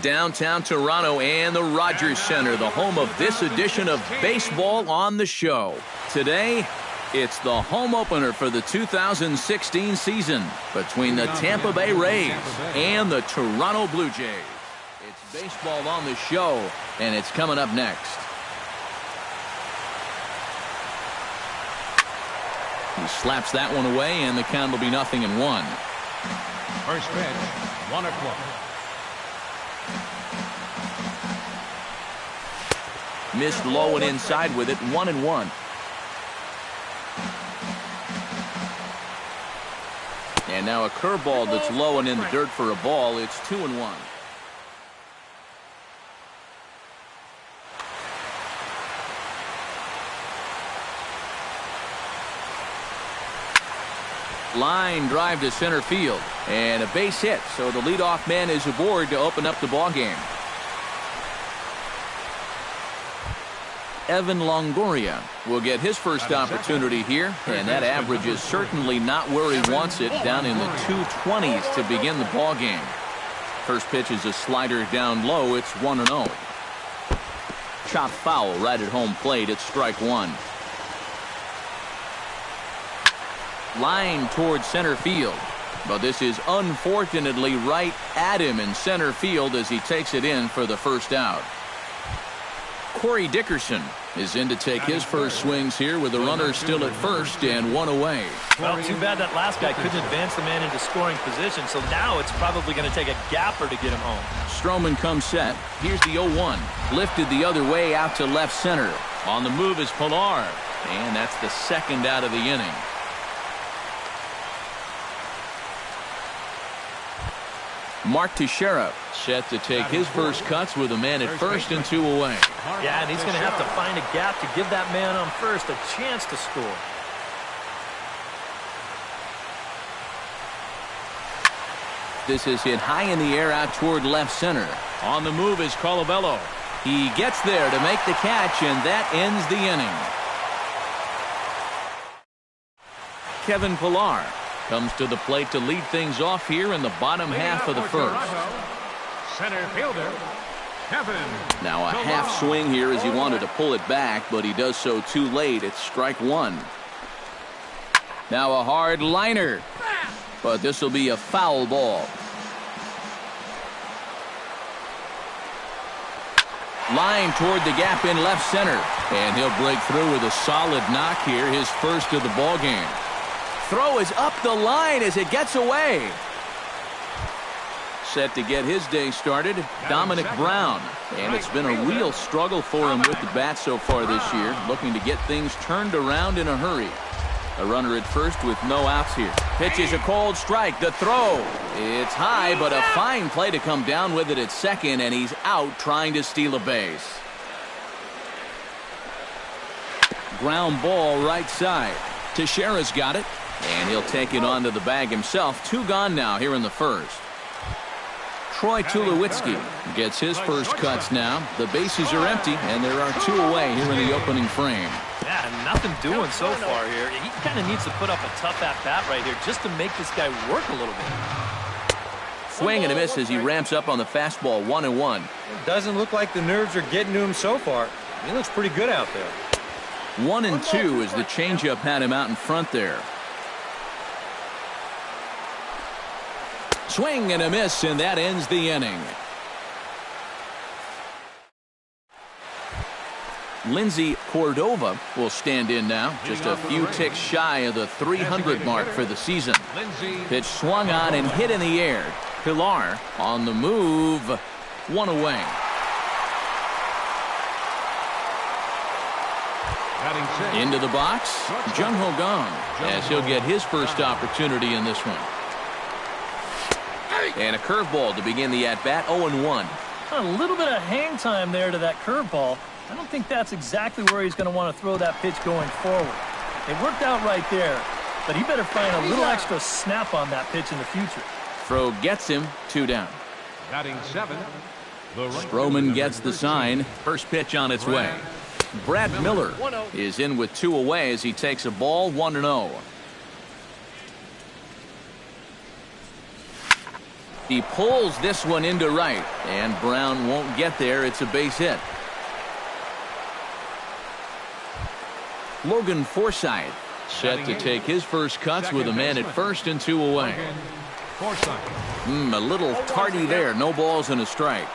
Downtown Toronto and the Rogers Center, the home of this edition of Baseball on the Show. Today, it's the home opener for the 2016 season between the Tampa Bay Rays and the Toronto Blue Jays. It's Baseball on the Show, and it's coming up next. He slaps that one away, and the count will be 0-1. First pitch, 1-1. Missed low and inside with it, 1-1. And now a curveball that's low and in the dirt for a ball. It's 2-1. Line drive to center field, and a base hit, so the leadoff man is aboard to open up the ball game. Evan Longoria will get his first opportunity here, and that average is certainly not where he wants it, down in the 220s to begin the ball game. First pitch is a slider down low. It's 1-0. Chop foul right at home plate. It's strike one. Line towards center field, but this is unfortunately right at him in center field as he takes it in for the first out. Corey Dickerson is in to take his first swings here with the runner still at first and one away. Well, too bad that last guy couldn't advance the man into scoring position, so now it's probably going to take a gapper to get him home. Stroman comes set. Here's the 0-1. Lifted the other way out to left center. On the move is Pilar, and that's the second out of the inning. Mark Teixeira set to take his first cuts with a man at first and two away. Yeah, and he's going to have to find a gap to give that man on first a chance to score. This is hit high in the air out toward left center. On the move is Colabello. He gets there to make the catch, and that ends the inning. Kevin Pilar comes to the plate to lead things off here in the bottom half of the first. Center fielder, Kevin. Now a half swing here as he wanted to pull it back, but he does so too late. It's strike one. Now a hard liner, but this will be a foul ball. Line toward the gap in left center, and he'll break through with a solid knock here, his first of the ball game. Throw is up the line as it gets away. Set to get his day started, Dominic Brown. And it's been a real struggle for him with the bat so far this year, looking to get things turned around in a hurry. A runner at first with no outs here. Pitch is a cold strike. The throw. It's high, but a fine play to come down with it at second, and he's out trying to steal a base. Ground ball right side. Teixeira's got it. And he'll take it onto the bag himself. Two gone now here in the first. Troy Tulowitzki gets his first cuts now. The bases are empty, and there are two away here in the opening frame. Yeah, nothing doing so far here. He kind of needs to put up a tough at-bat right here just to make this guy work a little bit. Swing and a miss as he ramps up on the fastball, 1-1. It doesn't look like the nerves are getting to him so far. He looks pretty good out there. 1-2 as the changeup had him out in front there. Swing and a miss, and that ends the inning. Lindsey Cordova will stand in now, just a few ticks shy of the 300 mark for the season. Pitch swung on and hit in the air. Pilar on the move, one away. Into the box, Jung Ho Gong, as he'll get his first opportunity in this one. And a curveball to begin the at-bat, 0-1. A little bit of hang time there to that curveball. I don't think that's exactly where he's going to want to throw that pitch going forward. It worked out right there, but he better find a little extra snap on that pitch in the future. Throw gets him, two down. Batting seven. Stroman gets the sign. First pitch on its way. Brad Miller is in with two away as he takes a ball, 1-0. He pulls this one into right, and Brown won't get there. It's a base hit. Logan Forsythe set to take his first cuts with a man at first and 2 away. A little tardy there. No balls and a strike.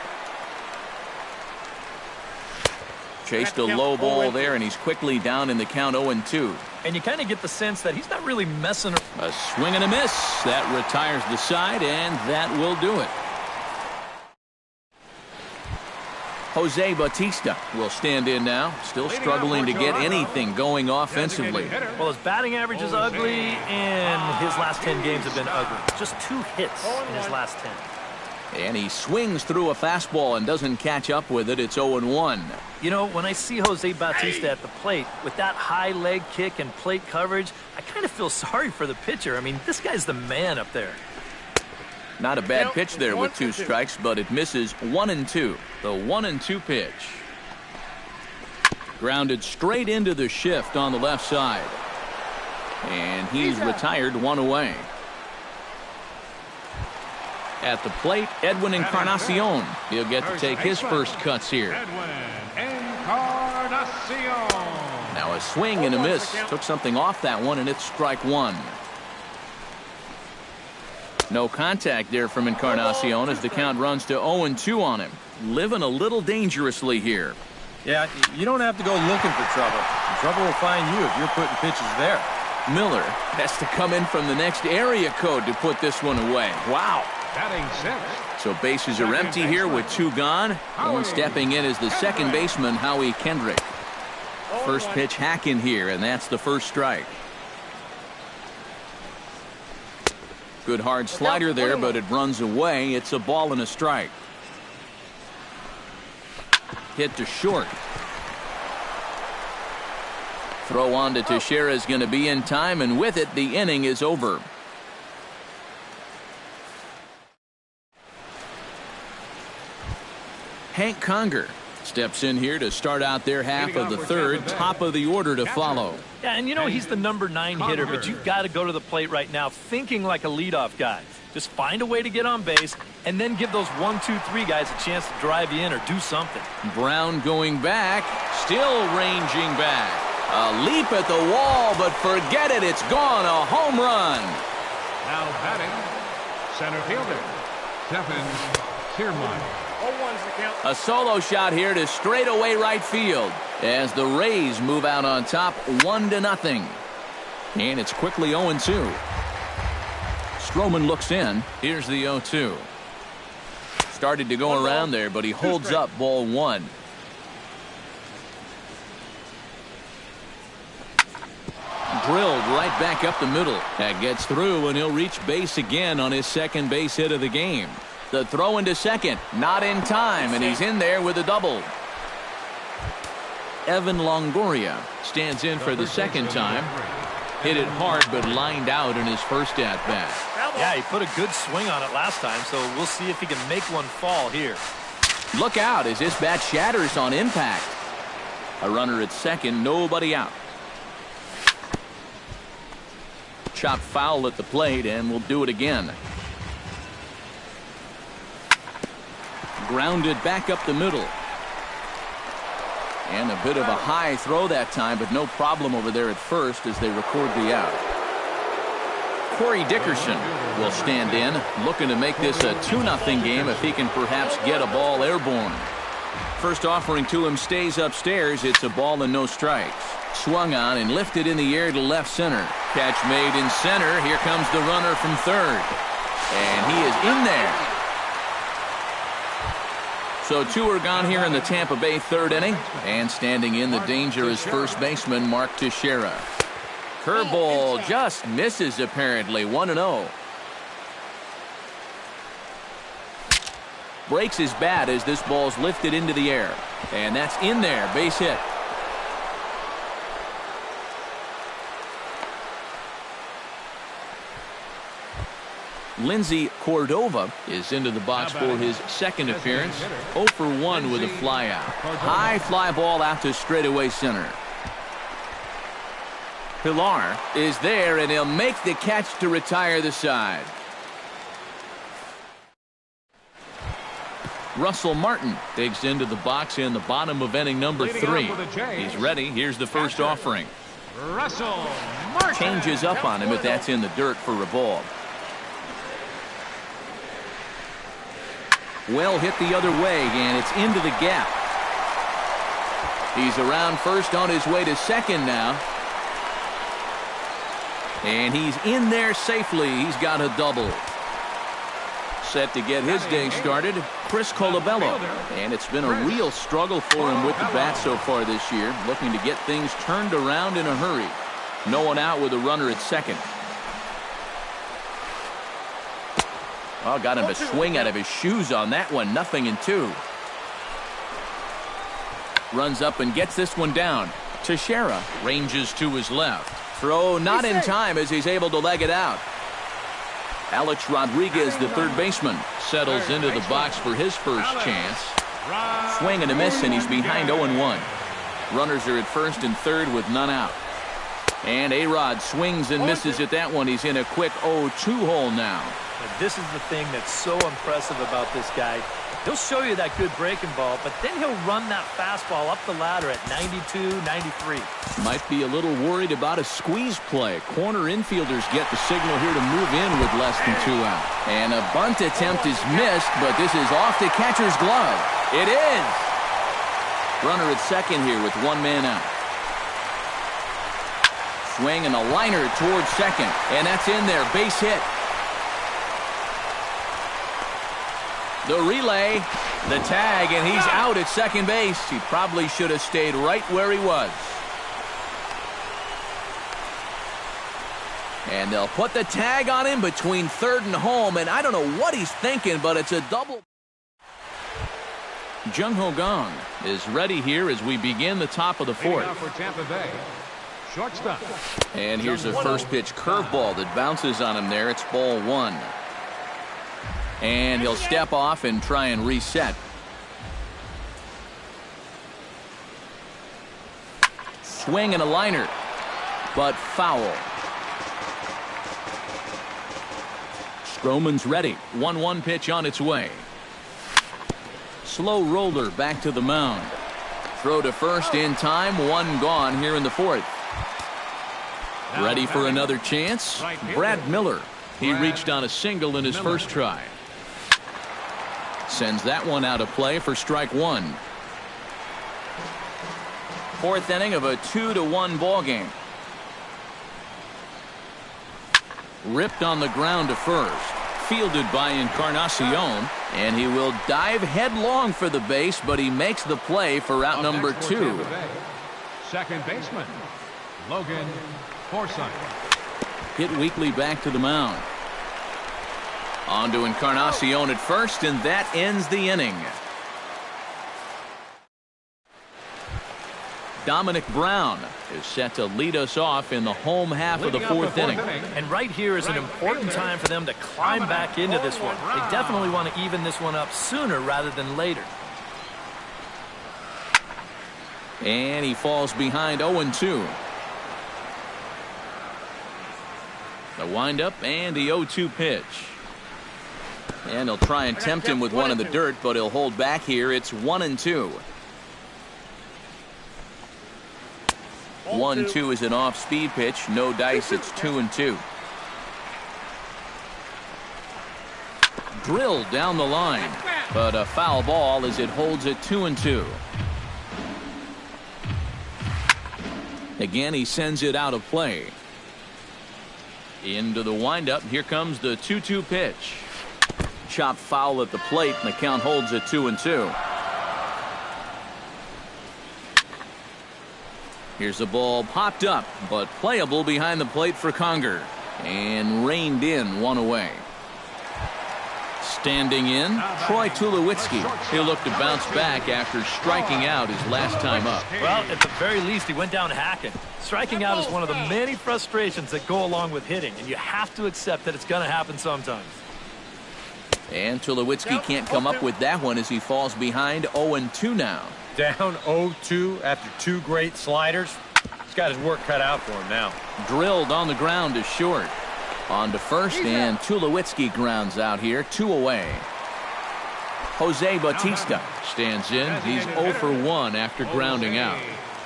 Chased a low ball there, and he's quickly down in the count 0-2. And you kind of get the sense that he's not really messing around. A swing and a miss. That retires the side, and that will do it. Jose Bautista will stand in now. Still struggling to get anything going offensively. Well, his batting average is ugly, and his last 10 games have been ugly. Just 2 hits in his last 10. And he swings through a fastball and doesn't catch up with it. It's 0-1. You know, when I see Jose Bautista at the plate with that high leg kick and plate coverage, I kind of feel sorry for the pitcher. I mean, this guy's the man up there. Not a bad pitch there with 2 strikes, but it misses 1-2. The 1-2 pitch. Grounded straight into the shift on the left side. And he's retired 1 away. At the plate, Edwin Encarnacion. He'll get to take his first cuts here. Now a swing and a miss. Took something off that one, and it's strike 1. No contact there from Encarnacion as the count runs to 0-2 on him. Living a little dangerously here. Yeah, you don't have to go looking for trouble. Trouble will find you if you're putting pitches there. Miller has to come in from the next area code to put this one away. Wow. So bases are empty here with 2 gone. One stepping in is the second baseman, Howie Kendrick. First pitch hack in here, and that's the first strike. Good hard slider there, but it runs away. It's a ball and a strike. Hit to short. Throw on to Teixeira is going to be in time, and with it, the inning is over. Hank Conger steps in here to start out their half of the third. Top of the order to follow. Yeah, and you know he's the number 9 hitter, but you've got to go to the plate right now thinking like a leadoff guy. Just find a way to get on base and then give those 1, 2, 3 guys a chance to drive you in or do something. Brown going back, still ranging back. A leap at the wall, but forget it. It's gone. A home run. Now batting, center fielder, Kevin Kiermaier. A solo shot here to straightaway right field as the Rays move out on top 1-0. And it's quickly 0-2. Stroman looks in. Here's the 0-2. Started to go around there, but he holds up ball 1. Drilled right back up the middle. That gets through, and he'll reach base again on his second base hit of the game. The throw into second, not in time, and he's in there with a double. Evan Longoria stands in for the second time. Hit it hard, but lined out in his first at-bat. Yeah, he put a good swing on it last time, so we'll see if he can make one fall here. Look out as this bat shatters on impact. A runner at second, nobody out. Chopped foul at the plate, and we'll do it again. Grounded back up the middle. And a bit of a high throw that time, but no problem over there at first as they record the out. Corey Dickerson will stand in, looking to make this a 2-0 game if he can perhaps get a ball airborne. First offering to him stays upstairs. It's a ball and no strikes. Swung on and lifted in the air to left center. Catch made in center. Here comes the runner from third. And he is in there. So 2 are gone here in the Tampa Bay third inning. And standing in the dangerous first baseman, Mark Teixeira. Curveball just misses apparently. 1-0. Breaks his bat as this ball's lifted into the air. And that's in there. Base hit. Lindsey Cordova is into the box for his second appearance. 0 for 1 with a flyout. High fly ball out to straightaway center. Pilar is there, and he'll make the catch to retire the side. Russell Martin digs into the box in the bottom of inning number 3. He's ready. Here's the first offering. Russell Martin changes up on him if that's in the dirt for a ball. Well hit the other way, and it's into the gap. He's around first on his way to second now. And he's in there safely. He's got a double. Set to get his day started, Chris Colabello. And it's been a real struggle for him with the bat so far this year, looking to get things turned around in a hurry. No one out with a runner at second. Oh, got him a swing out of his shoes on that one. 0-2. Runs up and gets this one down. Teixeira ranges to his left. Throw not in time as he's able to leg it out. Alex Rodriguez, the third baseman, settles into the box for his first chance. Swing and a miss, and he's behind 0-1. Runners are at first and third with none out. And A-Rod swings and misses at that one. He's in a quick 0-2 hole now. And this is the thing that's so impressive about this guy. He'll show you that good breaking ball, but then he'll run that fastball up the ladder at 92, 93. Might be a little worried about a squeeze play. Corner infielders get the signal here to move in with less than 2 out. And a bunt attempt is missed, but this is off the catcher's glove. It is. Runner at second here with 1 man out. Swing and a liner towards second, and that's in there. Base hit. The relay, the tag, and he's out at second base. He probably should have stayed right where he was. And they'll put the tag on him between third and home, and I don't know what he's thinking, but it's a double. Jung Ho Gong is ready here as we begin the top of the fourth. For Tampa Bay, shortstop. And here's a first pitch curveball that bounces on him there. It's ball 1. And he'll step off and try and reset. Swing and a liner, but foul. Stroman's ready. 1-1 pitch on its way. Slow roller back to the mound. Throw to first in time. 1 gone here in the fourth. Ready for another chance? Brad Miller. He reached on a single in his first try. Sends that one out of play for strike 1. Fourth inning of a 2-1 ball game. Ripped on the ground to first. Fielded by Encarnacion. And he will dive headlong for the base, but he makes the play for out number 2. Second baseman, Logan Forsythe. Hit weakly back to the mound. On to Encarnacion at first, and that ends the inning. Dominic Brown is set to lead us off in the home half of the fourth inning. And right here is an important time for them to climb back into this one. They definitely want to even this one up sooner rather than later. And he falls behind 0-2. The windup and the 0-2 pitch. And he'll try and tempt him with one in the dirt, but he'll hold back here. It's 1-2. 1-2 is an off-speed pitch. No dice. It's 2-2. Drilled down the line, but a foul ball as it holds it 2-2. Again, he sends it out of play. Into the windup. Here comes the 2-2 pitch. Chopped foul at the plate, and the count holds at 2-2. Here's the ball popped up, but playable behind the plate for Conger. And reined in, 1 away. Standing in, Troy Tulowitzki. He'll look to bounce back after striking out his last time up. Well, at the very least, he went down hacking. Striking out is one of the many frustrations that go along with hitting, and you have to accept that it's going to happen sometimes. And Tulowitzki can't come up with that one as he falls behind 0-2 now. Down 0-2 after 2 great sliders. He's got his work cut out for him now. Drilled on the ground to short. On to first, and Tulowitzki grounds out here, 2 away. Jose Bautista stands in. He's 0 for 1 after grounding out.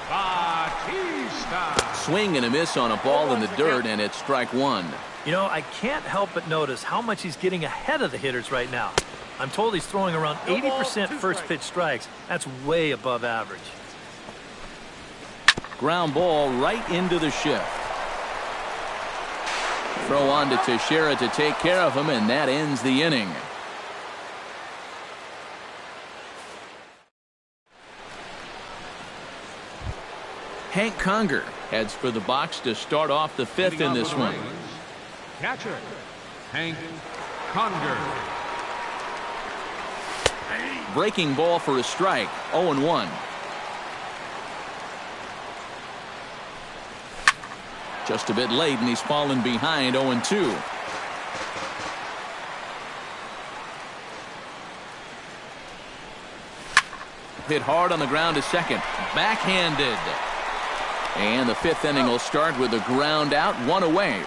Bautista. Swing and a miss on a ball in the dirt, and it's strike one. You know, I can't help but notice how much he's getting ahead of the hitters right now. I'm told he's throwing around 80% first pitch strikes. That's way above average. Ground ball right into the shift. Throw on to Teixeira to take care of him, and that ends the inning. Hank Conger heads for the box to start off the fifth in this one. Catcher, Hank Conger. Breaking ball for a strike, 0-1. Just a bit late, and he's fallen behind, 0-2. Hit hard on the ground to second. Backhanded. And the fifth inning will start with a ground out, one away.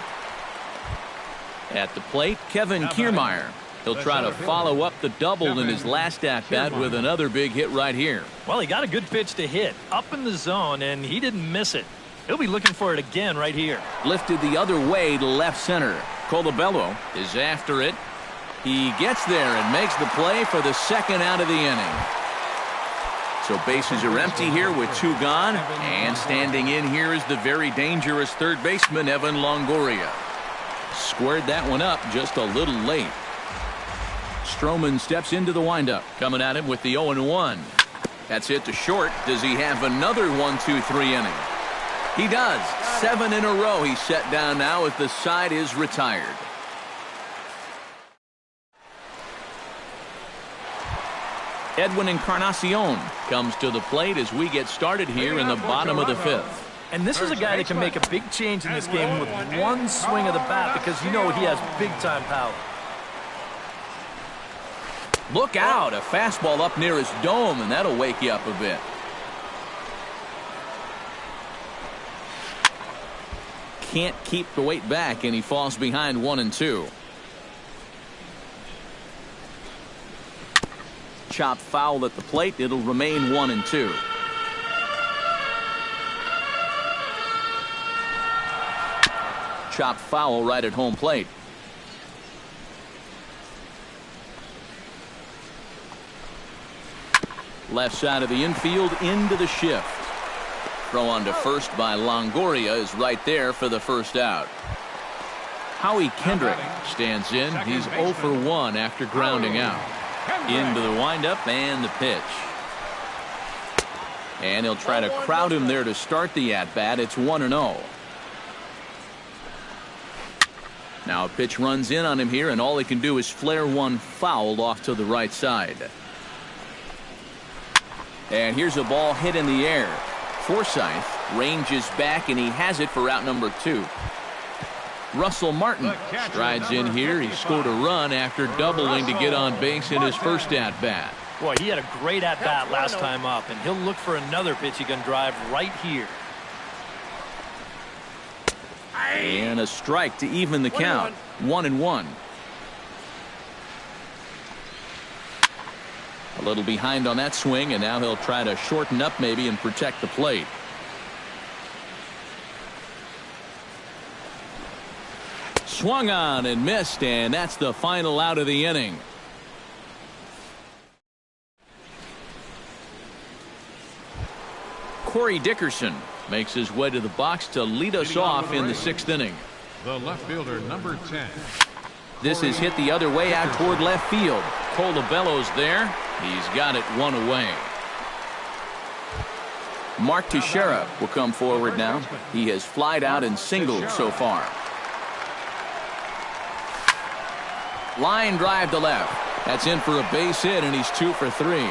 At the plate, Kevin Kiermaier. He'll try to follow up the double in his last at-bat with another big hit right here. Well, he got a good pitch to hit up in the zone, and he didn't miss it. He'll be looking for it again right here. Lifted the other way to left center. Colabello is after it. He gets there and makes the play for the second out of the inning. So bases are empty here with two gone, and standing in here is the very dangerous third baseman, Evan Longoria. Squared that one up just a little late. Stroman steps into the windup, coming at him with the 0-1. That's hit to short. Does he have another 1-2-3 inning? He does. 7 in a row he's set down now as the side is retired. Edwin Encarnacion comes to the plate as we get started here in the bottom of the fifth. And this is a guy that can make a big change in this game with one swing of the bat, because you know he has big-time power. Look out, a fastball up near his dome, and that'll wake you up a bit. Can't keep the weight back, and he falls behind 1-2. Chop foul at the plate. It'll remain 1-2. Chop foul right at home plate. Left side of the infield into the shift. Throw on to first by Longoria is right there for the first out. Howie Kendrick stands in. He's 0 for 1 after grounding out. Into the windup and the pitch. And he'll try to crowd him there to start the at-bat. It's 1-0. Now a pitch runs in on him here, and all he can do is flare one foul off to the right side. And here's a ball hit in the air. Forsythe ranges back, and he has it for out number 2. Russell Martin strides in here. He scored a run after doubling to get on base in his first at-bat. Boy, he had a great at-bat last time up, and he'll look for another pitch he can drive right here. And a strike to even the count. 1-1. A little behind on that swing, and now he'll try to shorten up maybe and protect the plate. Swung on and missed, and that's the final out of the inning. Corey Dickerson makes his way to the box to lead us off in the 6th inning. The left fielder, number 10. This is hit the other way out toward left field. Colabello's there. He's got it one away. Mark Teixeira will come forward now. He has flied out and singled so far. Line drive to left. That's in for a base hit, and he's 2 for 3.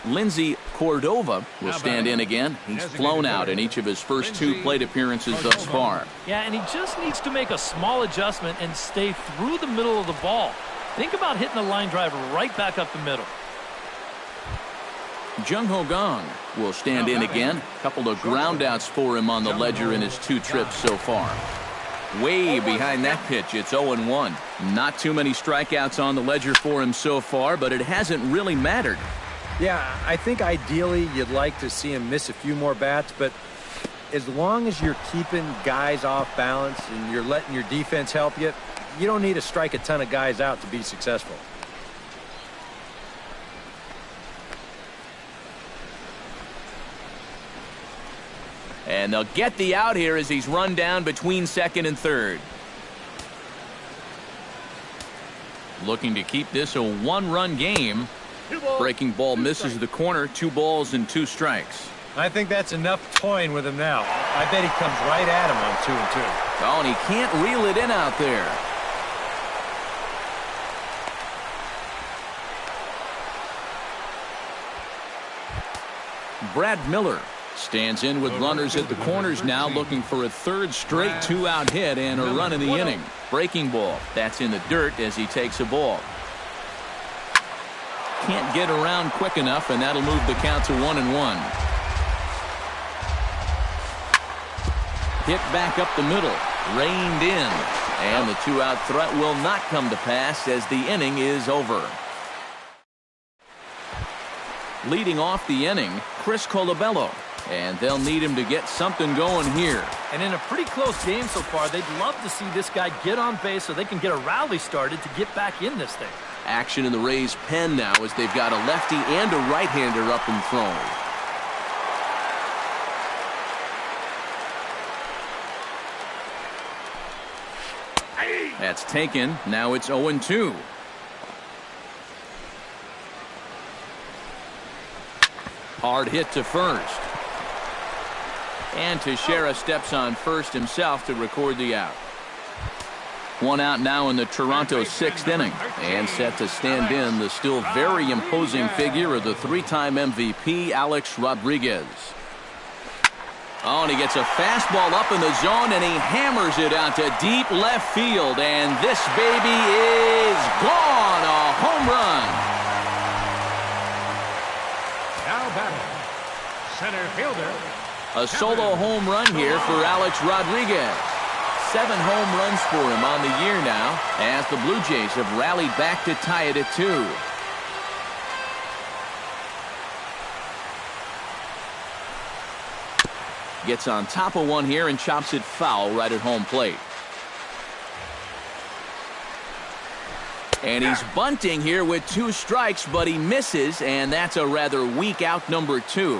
Lindsey Cordova will stand in again. He's flown out in each of his first 2 plate appearances thus far. Yeah, and he just needs to make a small adjustment and stay through the middle of the ball. Think about hitting a line drive right back up the middle. Jung Ho Gong will stand in again. Couple of groundouts for him on the ledger in his 2 trips so far. Way behind that pitch. It's 0-1. Not too many strikeouts on the ledger for him so far, but it hasn't really mattered. Yeah, I think ideally you'd like to see him miss a few more bats, but as long as you're keeping guys off balance and you're letting your defense help you, you don't need to strike a ton of guys out to be successful. And they'll get the out here as he's run down between second and third. Looking to keep this a one-run game. Breaking ball misses the corner. 2 balls and 2 strikes. I think that's enough toying with him now. I bet he comes right at him on 2 and 2. Oh, and he can't reel it in out there. Brad Miller stands in with runners at the corners now, looking for a third straight 2-out hit and a run in the inning. Breaking ball. That's in the dirt as he takes a ball. Can't get around quick enough, and that'll move the count to 1-1. Hit back up the middle. Reined in. And the 2-out threat will not come to pass as the inning is over. Leading off the inning, Chris Colabello. And they'll need him to get something going here. And in a pretty close game so far, they'd love to see this guy get on base so they can get a rally started to get back in this thing. Action in the Rays' pen now as they've got a lefty and a right-hander up and throwing. That's taken. Now it's 0-2. Hard hit to first. And Teixeira steps on first himself to record the out. 1 out now in the Toronto 6th inning. And set to stand in the still very imposing figure of the 3-time MVP, Alex Rodriguez. Oh, and he gets a fastball up in the zone, and he hammers it out to deep left field. And this baby is gone. A home run. Now batting, center fielder. A solo home run here for Alex Rodriguez. 7 home runs for him on the year now, as the Blue Jays have rallied back to tie it at 2. Gets on top of one here and chops it foul right at home plate. And he's bunting here with 2 strikes, but he misses, and that's a rather weak out number 2.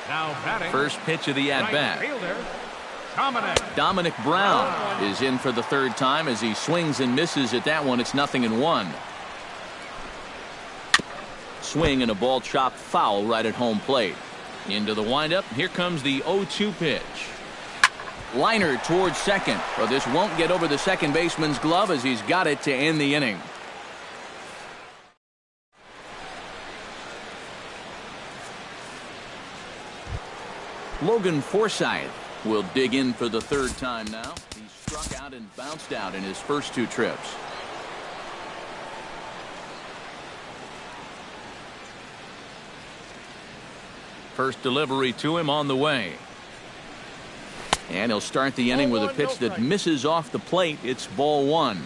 Now batting, first pitch of the at-bat. Dominic Brown is in for the 3rd time as he swings and misses at that one. It's 0-1. Swing and a ball chopped foul right at home plate. Into the windup. Here comes the 0-2 pitch. Liner towards second. Well, this won't get over the second baseman's glove as he's got it to end the inning. Logan Forsythe will dig in for the 3rd time now. He struck out and bounced out in his first 2 trips. First delivery to him on the way. And he'll start the inning with a pitch that misses off the plate. It's ball 1.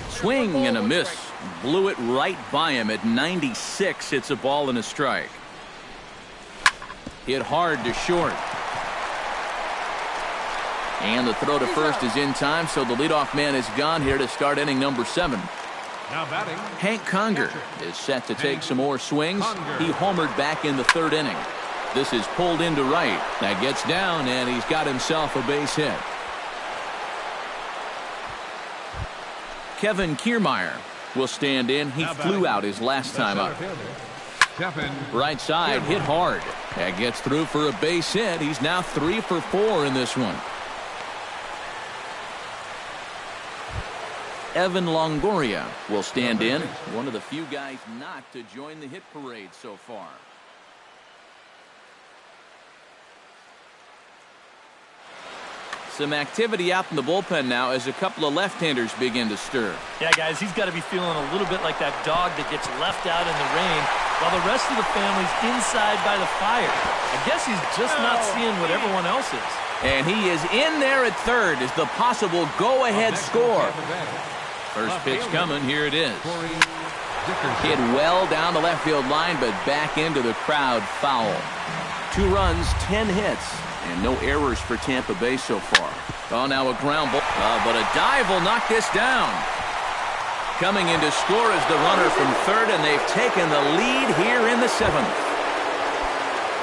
Swing and a miss. Blew it right by him at 96. It's a ball and a strike. Hit hard to short. And the throw to first is in time, so the leadoff man is gone here to start inning number 7. Now batting, Hank Conger is set to take some more swings. He homered back in the 3rd inning. This is pulled into right. That gets down, and he's got himself a base hit. Kevin Kiermaier will stand in. He flew out his last time up. Right side, hit hard. That gets through for a base hit. He's now 3 for 4 in this one. Evan Longoria will stand in. One of the few guys not to join the hit parade so far. Some activity out in the bullpen now as a couple of left-handers begin to stir. Yeah, guys, he's got to be feeling a little bit like that dog that gets left out in the rain while the rest of the family's inside by the fire. I guess he's just not seeing what everyone else is. And he is in there at third as the possible go-ahead score. First pitch coming. Here it is. Hit well down the left field line, but back into the crowd foul. 2 runs, 10 hits, and no errors for Tampa Bay so far. Oh, now a ground ball. But a dive will knock this down. Coming in to score is the runner from third, and they've taken the lead here in the 7th.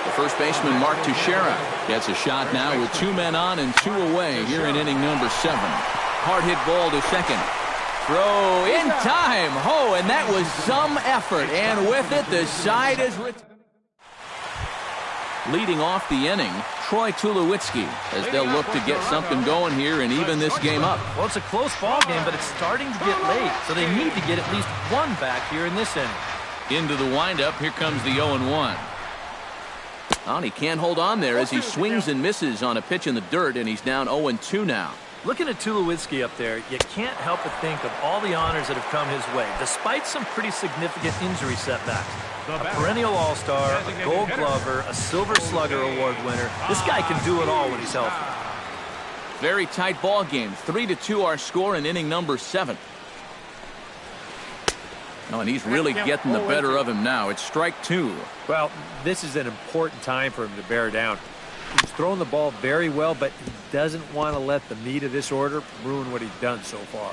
The first baseman, Mark Teixeira, gets a shot now with 2 men on and 2 away here in inning number 7. Hard hit ball to second. Throw in time. Oh, and that was some effort. And with it, the side is leading off the inning, Troy Tulowitzki, as they'll look to get something going here and even this game up. Well, it's a close ball game, but it's starting to get late, so they need to get at least 1 back here in this inning. Into the windup, here comes the 0-1. Oh, and he can't hold on there as he swings and misses on a pitch in the dirt, and he's down 0-2 now. Looking at Tulowitzki up there, you can't help but think of all the honors that have come his way, despite some pretty significant injury setbacks. A perennial all-star, a gold glover, a silver slugger award winner. This guy can do it all when he's healthy. Very tight ball game. 3-2 our score in inning number 7. Oh, and he's really getting the better of him now. It's strike 2. Well, this is an important time for him to bear down. He's throwing the ball very well, but he doesn't want to let the meat of this order ruin what he's done so far.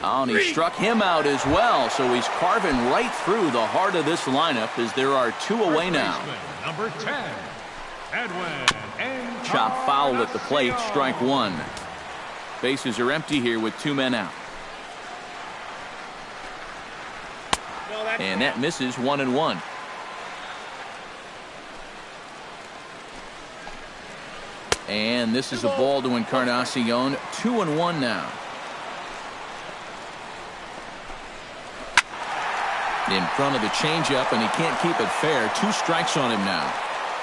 Oh, and he struck him out as well, so he's carving right through the heart of this lineup as there are 2 away now. Number 10, Edwin. Chop foul at the plate, strike 1. Bases are empty here with 2 men out. And that misses 1-1. And this is a ball to Encarnacion. 2-1 now. In front of the changeup, and he can't keep it fair. 2 strikes on him now.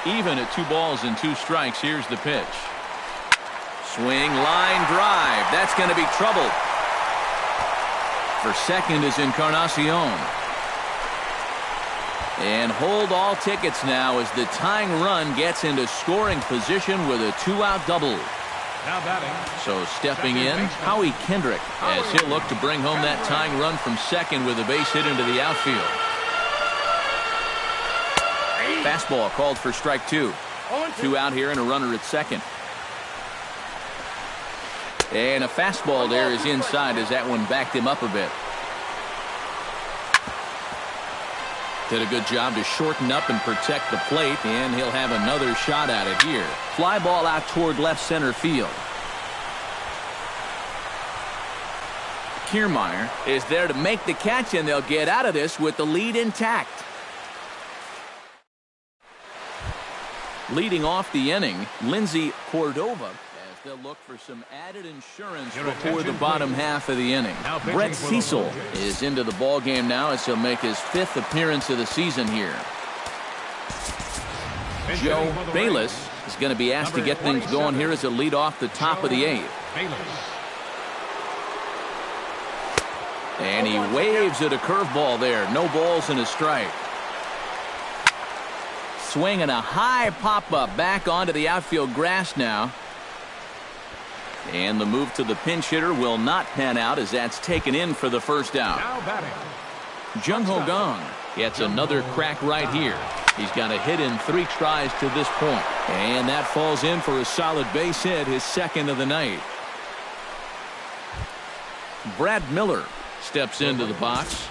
Even at 2 balls and 2 strikes, here's the pitch. Swing, line drive. That's going to be trouble. For second is Encarnacion. And hold all tickets now as the tying run gets into scoring position with a 2-out double. Now batting. So stepping in, Howie Kendrick, as he'll look to bring home that tying run from second with a base hit into the outfield. Fastball called for strike 2. 2 out here and a runner at second. And a fastball there is inside as that one backed him up a bit. Did a good job to shorten up and protect the plate, and he'll have another shot at it here. Fly ball out toward left center field. Kiermaier is there to make the catch, and they'll get out of this with the lead intact. Leading off the inning, Lindsey Cordova. They'll look for some added insurance before the bottom half of the inning. Brett Cecil is into the ball game now as he'll make his 5th appearance of the season here. Joe Bayless is going to be asked to get things going here as a lead off the top of the 8th. And he waves at a curveball there. No balls and a strike. Swinging a high pop-up back onto the outfield grass now. And the move to the pinch hitter will not pan out as that's taken in for the first out. Now batting. Jung Ho Gong gets another crack right here. He's got a hit in 3 tries to this point. And that falls in for a solid base hit, his 2nd of the night. Brad Miller steps into the box.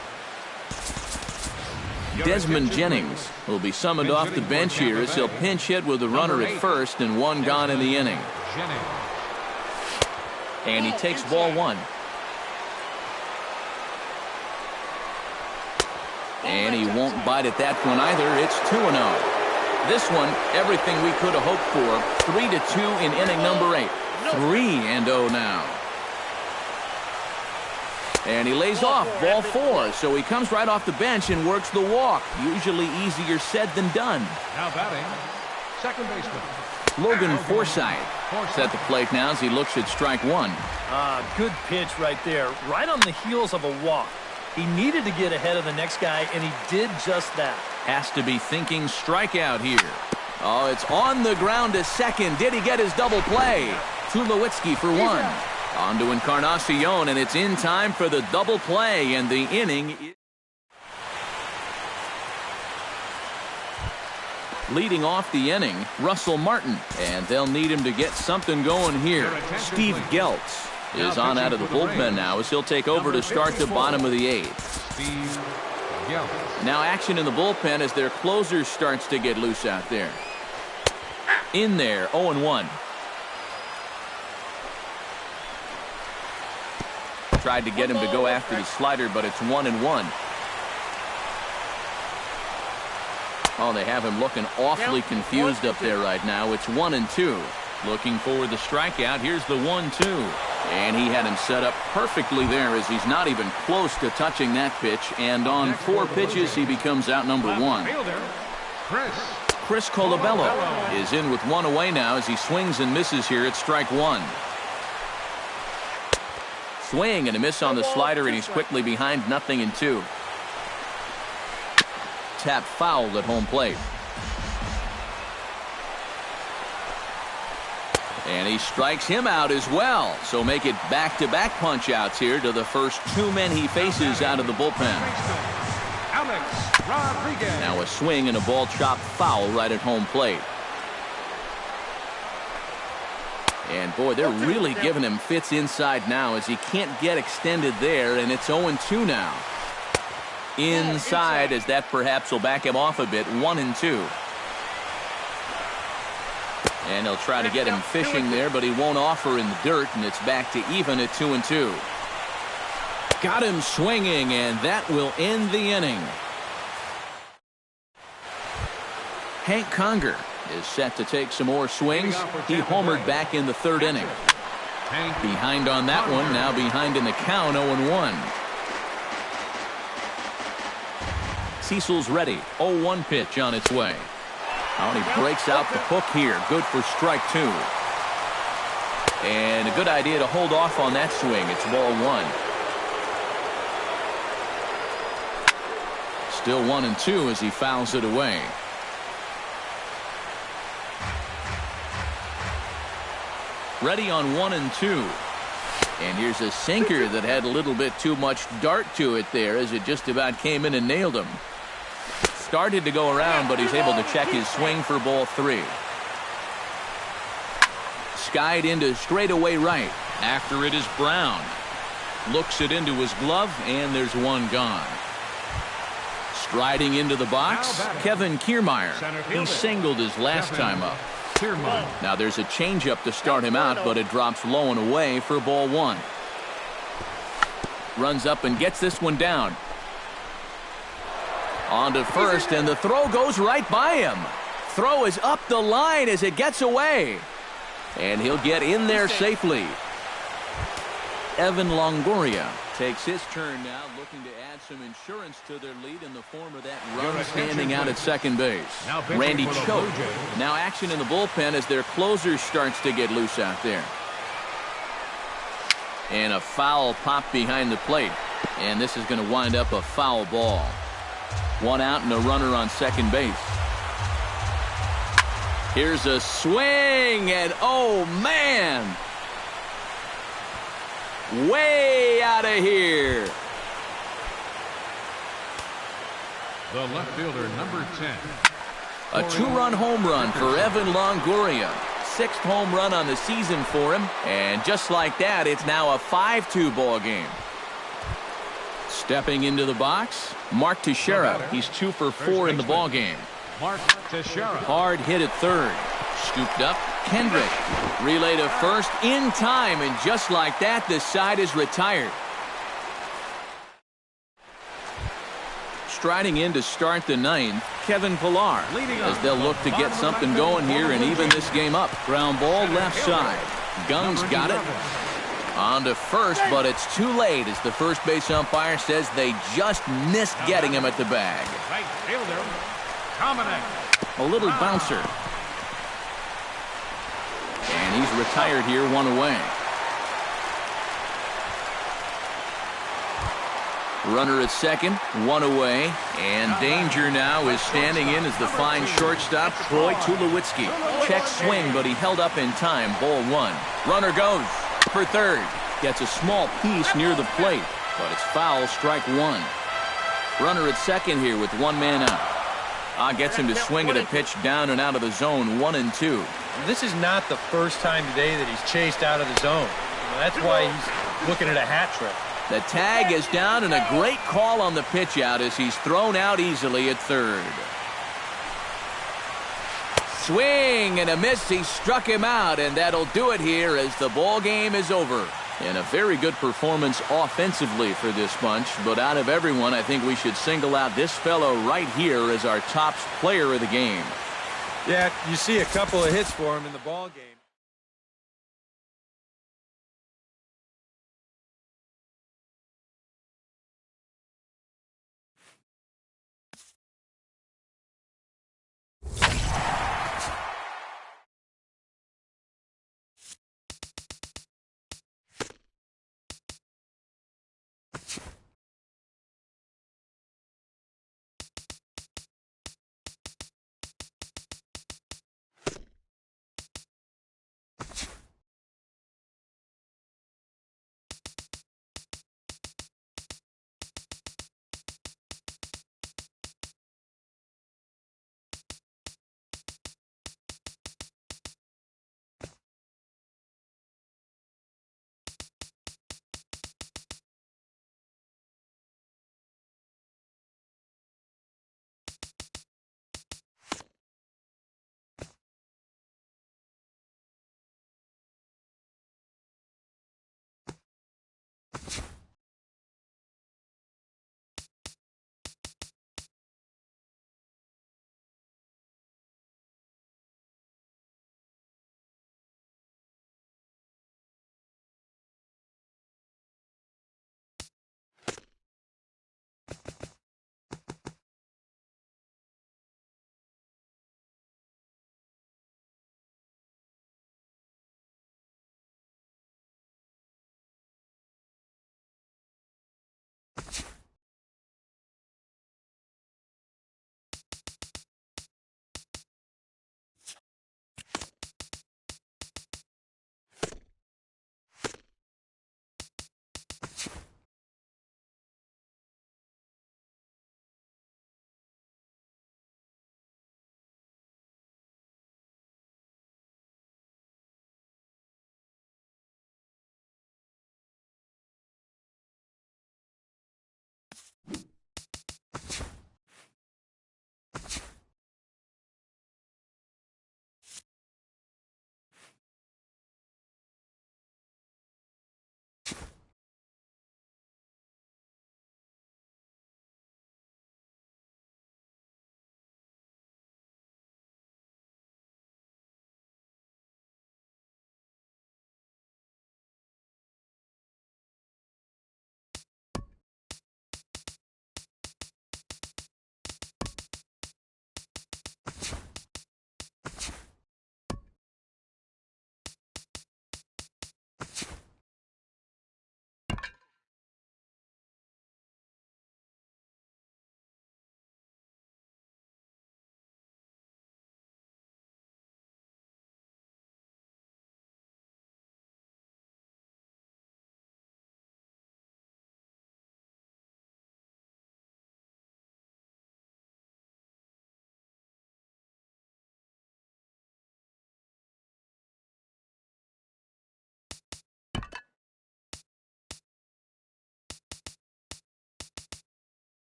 Desmond Jennings will be summoned off the bench here as he'll pinch hit with a runner at first and 1 gone in the inning. And he takes ball 1. And he won't bite at that one either. It's 2-0. This one, everything we could have hoped for. 3-2 in inning number 8. 3-0 now. And he lays off ball 4. So he comes right off the bench and works the walk. Usually easier said than done. Now batting. Second baseman. Logan Forsythe at the plate now as he looks at strike 1. Good pitch right there, right on the heels of a walk. He needed to get ahead of the next guy, and he did just that. Has to be thinking strikeout here. Oh, it's on the ground to second. Did he get his double play? Tulowitzki for one. On to Encarnacion, and it's in time for the double play, and the inning is... Leading off the inning, Russell Martin, and they'll need him to get something going here. Steve Geltz is on out of the bullpen now as he'll take over to start the bottom of the eighth. Steve Geltz. Now action in the bullpen as their closer starts to get loose out there. In there, 0-1. Tried to get him to go after the slider, but it's 1-1. Oh, they have him looking awfully confused up there right now. It's 1-2. Looking for the strikeout. Here's the 1-2. And he had him set up perfectly there as he's not even close to touching that pitch. And on 4 pitches, he becomes out number 1. Chris Colabello is in with 1 away now as he swings and misses here at strike 1. Swing and a miss on the slider, and he's quickly behind 0-2. Tap foul at home plate. And he strikes him out as well. So make it back-to-back punch-outs here to the first 2 men he faces out of the bullpen. Now a swing and a ball chopped foul right at home plate. And boy, they're really giving him fits inside now as he can't get extended there, and it's 0-2 now. Inside as that perhaps will back him off a bit. 1-2. And he'll try to get him fishing there, but he won't offer in the dirt, and it's back to even at 2-2. Got him swinging, and that will end the inning. Hank Conger is set to take some more swings. He homered back in the 3rd inning. Behind on that one, now behind in the count, 0-1. Cecil's ready. 0-1 pitch on its way. Oh, and he breaks out the hook here. Good for strike 2. And a good idea to hold off on that swing. It's ball 1. Still 1-2 as he fouls it away. Ready on 1-2. And here's a sinker that had a little bit too much dart to it there as it just about came in and nailed him. Started to go around, but he's able to check his swing for ball 3. Skied into straightaway right. After it is Brown. Looks it into his glove, and there's one gone. Striding into the box, Kevin Kiermaier. He singled his last time up. Now there's a changeup to start him out, but it drops low and away for ball 1. Runs up and gets this one down. On to first, and the throw goes right by him. Throw is up the line as it gets away. And he'll get in there safely. Evan Longoria takes his turn now, looking to add some insurance to their lead in the form of that run standing out at second base. Randy Choate. Now action in the bullpen as their closer starts to get loose out there. And a foul pop behind the plate. And this is going to wind up a foul ball. 1 out and a runner on second base. Here's a swing, and oh man! Way out of here. The left fielder, number 10. A 2-run home run for Evan Longoria. 6th home run on the season for him. And just like that, it's now a 5-2 ball game. Stepping into the box, Mark Teixeira. He's 2 for 4 in the ball game. Mark Teixeira. Hard hit at third. Scooped up. Kendrick. Relay to first in time, and just like that, the side is retired. Striding in to start the 9th, Kevin Pillar, as they'll look to get something going here and even this game up. Ground ball left side. Guns got it. On to first, but it's too late as the first base umpire says they just missed getting him at the bag. Right fielder, Dominic. A little bouncer. And he's retired here, 1 away. Runner at second, one away, and danger now is standing in as the fine shortstop, Troy Tulowitzki. Check swing, but he held up in time, ball one. Runner goes for third. Gets a small piece near the plate, but it's foul, strike one. Runner at second here with one man out. Gets him to swing at a pitch down and out of the zone, 1-2. This is not the first time today that he's chased out of the zone. That's why he's looking at a hat trick. The tag is down, and a great call on the pitch out as he's thrown out easily at third. Swing and a miss. He struck him out, and that'll do it here as the ball game is over. And a very good performance offensively for this bunch, but out of everyone, I think we should single out this fellow right here as our top player of the game. Yeah, you see a couple of hits for him in the ball game.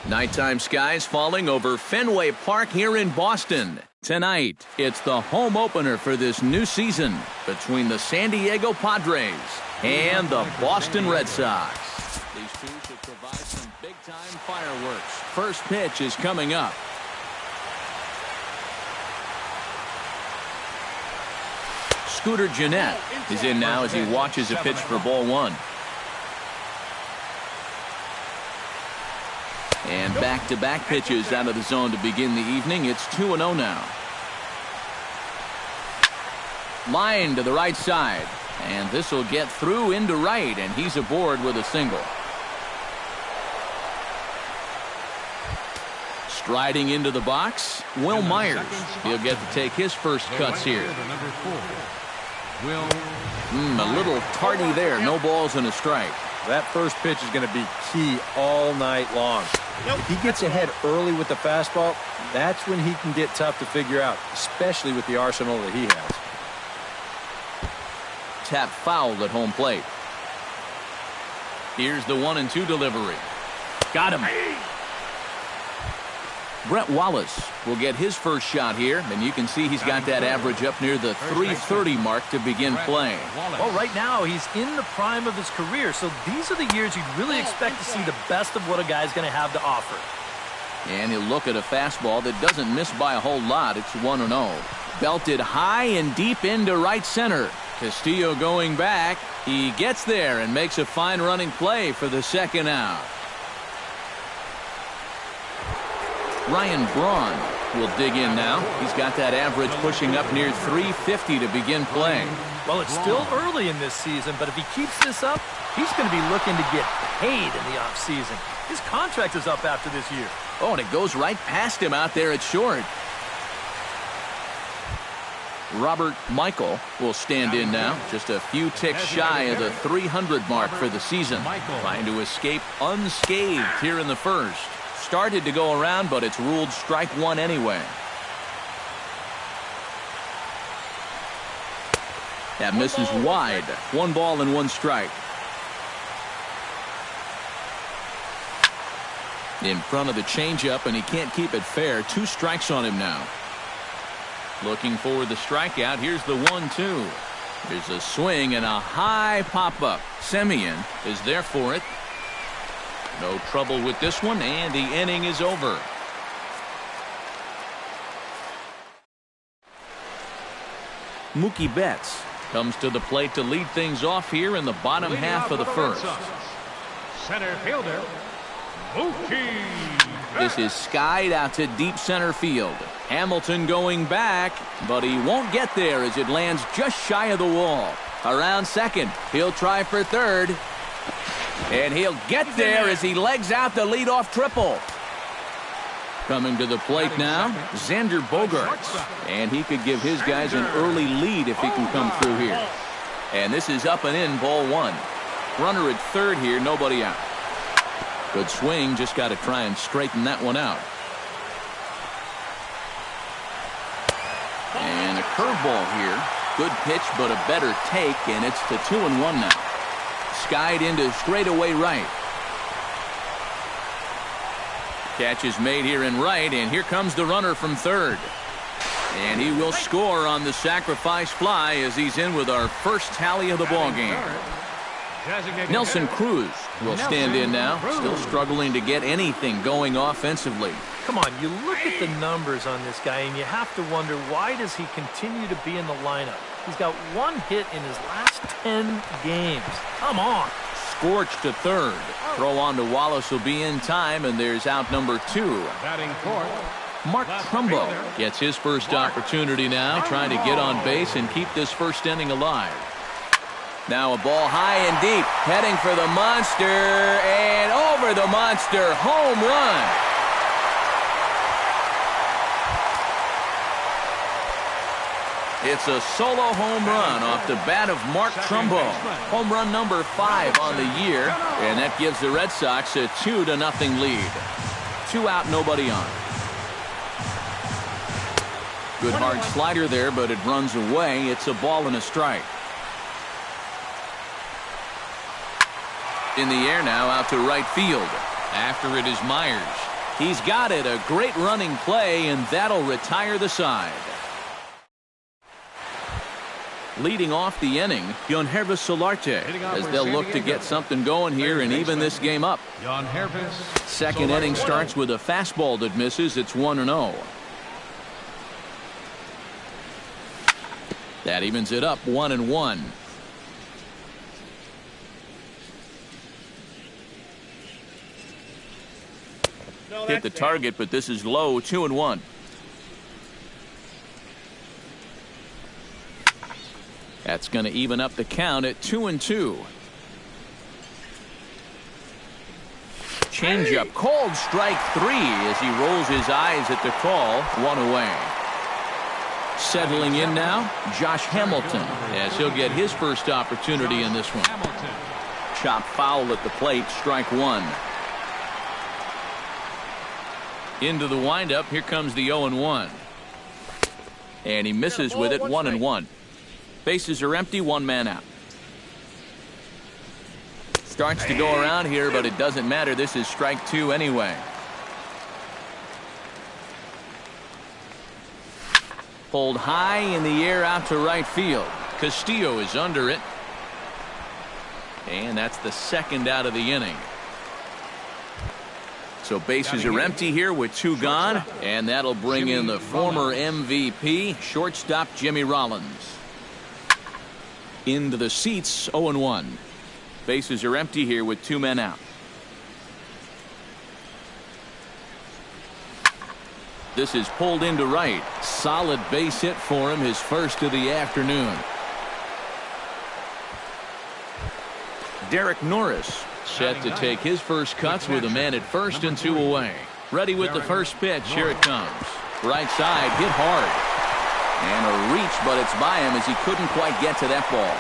Nighttime skies falling over Fenway Park here in Boston. Tonight, it's the home opener for this new season between the San Diego Padres and the Boston Red Sox. These two should provide some big-time fireworks. First pitch is coming up. Scooter Gennett is in now as he watches a pitch for ball one. And back-to-back pitches out of the zone to begin the evening. It's 2-0 now. Line to the right side. And this will get through into right, and he's aboard with a single. Striding into the box, Will Myers. He'll get to take his first cuts here. A little tardy there. No balls and a strike. That first pitch is going to be key all night long. If he gets ahead early with the fastball, that's when he can get tough to figure out, especially with the arsenal that he has. Tap foul at home plate. Here's the 1-2 delivery. Got him. Brett Wallace will get his first shot here, and you can see he's got that average up near the 330 mark to begin play. Well, right now he's in the prime of his career, so these are the years you'd really expect to see the best of what a guy's going to have to offer. And he'll look at a fastball that doesn't miss by a whole lot. It's 1-0. Belted high and deep into right center. Castillo going back. He gets there and makes a fine running play for the second out. Ryan Braun will dig in now. He's got that average pushing up near 350 to begin play. Well, it's still early in this season, but if he keeps this up, he's going to be looking to get paid in the offseason. His contract is up after this year. Oh, and it goes right past him out there at short. Robert Michael will stand in now, just a few ticks shy of the 300 mark for the season. Trying to escape unscathed here in the first. Started to go around, but it's ruled strike one anyway. That misses wide. 1 ball and 1 strike. In front of the changeup, and he can't keep it fair. 2 strikes on him now. Looking for the strikeout. Here's the 1-2. There's a swing and a high pop-up. Semien is there for it. No trouble with this one, and the inning is over. Mookie Betts comes to the plate to lead things off here in the bottom half of the first. Center fielder, Mookie. This is skied out to deep center field. Hamilton going back, but he won't get there as it lands just shy of the wall. Around second, he'll try for third. And he'll get there as he legs out the leadoff triple. Coming to the plate now, Xander Bogaerts. And he could give his guys an early lead if he can come through here. And this is up and in, ball 1. Runner at third here, nobody out. Good swing, just got to try and straighten that one out. And a curveball here. Good pitch, but a better take, and it's to 2-1 now. Skied into straightaway right. Catch is made here in right, and here comes the runner from third. And he will score on the sacrifice fly as he's in with our first tally of the ballgame. Nelson Cruz will stand in now, still struggling to get anything going offensively. Come on, you look at the numbers on this guy, and you have to wonder, why does he continue to be in the lineup? He's got 1 hit in his last 10 games. Come on. Scorched to third. Throw on to Wallace will be in time, and there's out number 2. Batting fourth, Mark Trumbo gets his first opportunity now, trying to get on base and keep this first inning alive. Now a ball high and deep, heading for the monster, and over the monster, home run. It's a solo home run off the bat of Mark Trumbo. Home run number 5 on the year, and that gives the Red Sox a 2-0 lead. 2 out, nobody on. Good hard slider there, but it runs away. It's a ball and a strike. In the air now, out to right field. After it is Myers. He's got it. A great running play, and that'll retire the side. Leading off the inning, Yonhervis Solarte, as they'll look to get something going here and even this game up. Second inning starts with a fastball that misses. It's 1-0. That evens it up 1-1. Hit the target, but this is low. 2-1. That's going to even up the count at 2-2. Changeup called strike 3 as he rolls his eyes at the call. 1 away. Settling in now, Josh Hamilton, as he'll get his first opportunity in this one. Chop foul at the plate, strike 1. Into the windup, here comes the 0-1. And he misses with it, 1-1. Bases are empty, one man out. Starts to go around here, but it doesn't matter. This is strike 2 anyway. Pulled high in the air out to right field. Castillo is under it. And that's the second out of the inning. So bases are empty here with 2 gone. And that'll bring in the former MVP, shortstop Jimmy Rollins. Into the seats, 0-1. Bases are empty here with 2 men out. This is pulled into right. Solid base hit for him, his first of the afternoon. Derek Norris set to take his first cuts with a man at first and 2 away. Ready with the first pitch. Here it comes. Right side, hit hard. And a reach, but it's by him as he couldn't quite get to that ball.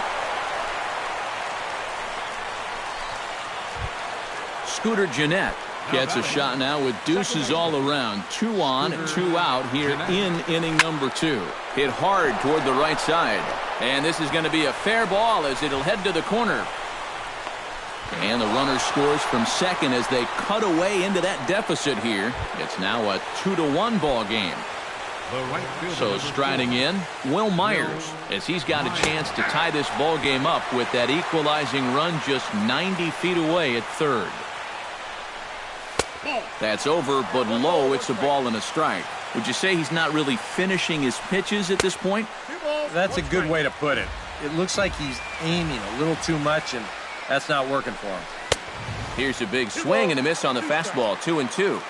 Scooter Gennett gets a shot now with deuces all around. 2 on, 2 out here in inning number 2. Hit hard toward the right side. And this is going to be a fair ball as it'll head to the corner. And the runner scores from second as they cut away into that deficit here. It's now a 2-1 ball game. So striding in, Will Myers, as he's got a chance to tie this ball game up with that equalizing run just 90 feet away at third. That's over, but low. It's a ball and a strike. Would you say he's not really finishing his pitches at this point? That's a good way to put it. It looks like he's aiming a little too much, and that's not working for him. Here's a big swing and a miss on the fastball. 2-2.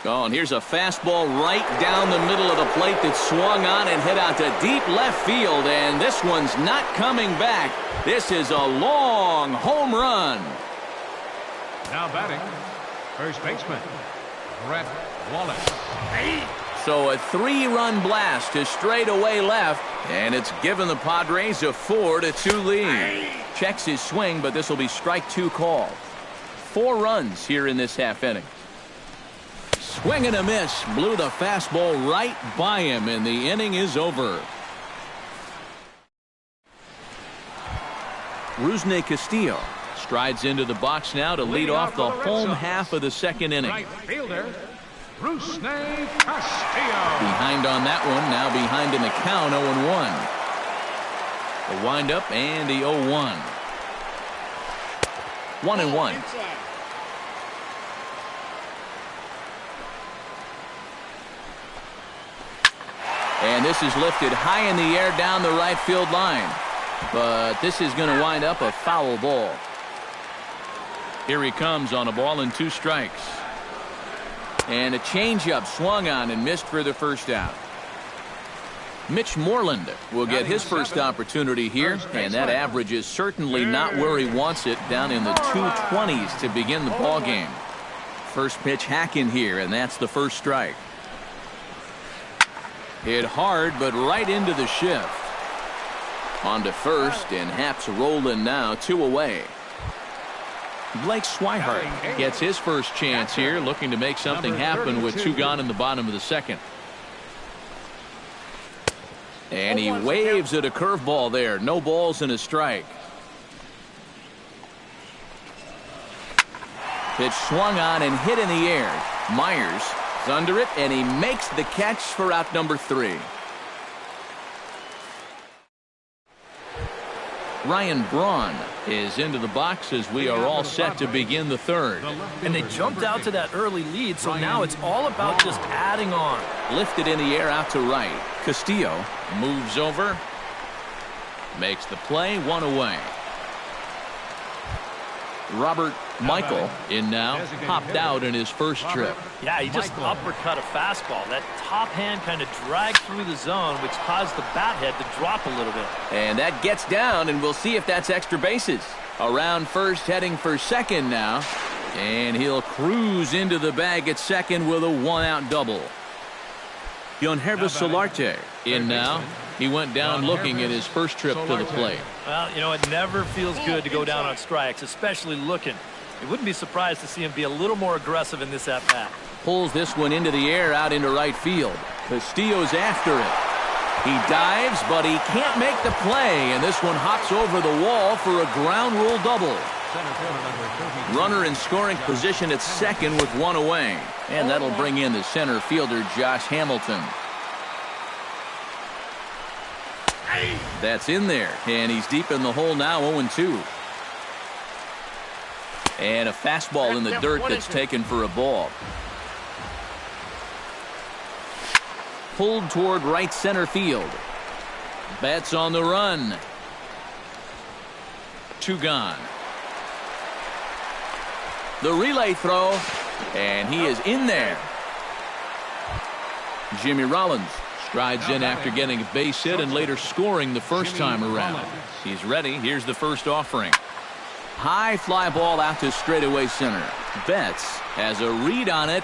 Oh, and here's a fastball right down the middle of the plate that swung on and hit out to deep left field, and this one's not coming back. This is a long home run. Now batting, first baseman, Brett Wallace. So a 3-run blast to straightaway left, and it's given the Padres a 4-2 lead. Checks his swing, but this will be strike 2 call. 4 runs here in this half inning. Swing and a miss. Blew the fastball right by him, and the inning is over. Rusney Castillo strides into the box now to lead off the home half of the second inning. Right fielder, Rusney Castillo. Behind on that one, now behind in the count, 0-1. The windup and the 0-1. 1-1. And this is lifted high in the air down the right field line. But this is going to wind up a foul ball. Here he comes on a ball and 2 strikes. And a changeup swung on and missed for the first out. Mitch Moreland will get his first opportunity here, and that average is certainly not where he wants it, down in the 220s to begin the ball game. First pitch hack in here, and that's the first strike. Hit hard, but right into the shift. On to first, and Haps rolling now, 2 away. Blake Swihart gets his first chance here, looking to make something happen with 2 gone in the bottom of the second. And he waves at a curveball there. No balls and a strike. Pitch swung on and hit in the air. Myers is under it, and he makes the catch for out number 3. Ryan Braun is into the box as we are all set to begin the third. And they jumped out to that early lead, so now it's all about just adding on. Lifted in the air out to right. Castillo moves over. Makes the play, 1 away. Robert Michael in now, popped out in his first trip. Yeah, he just uppercut a fastball. That top hand kind of dragged through the zone, which caused the bat head to drop a little bit. And that gets down, and we'll see if that's extra bases. Around first, heading for second now. And he'll cruise into the bag at second with a 1-out double. Yonhervis Solarte in now. He went down looking at his first trip to the plate. Well, you know, it never feels good to go down on strikes, especially looking. You wouldn't be surprised to see him be a little more aggressive in this at-bat. Pulls this one into the air out into right field. Castillo's after it. He dives, but he can't make the play, and this one hops over the wall for a ground rule double. Runner in scoring position at second with 1 away. And that'll bring in the center fielder, Josh Hamilton. That's in there, and he's deep in the hole now, 0-2. And a fastball in the dirt that's taken for a ball. Pulled toward right center field. Betts on the run. 2 gone. The relay throw, and he is in there. Jimmy Rollins strides in after getting a base hit and later scoring the first time around. He's ready. Here's the first offering. High fly ball out to straightaway center. Betts has a read on it,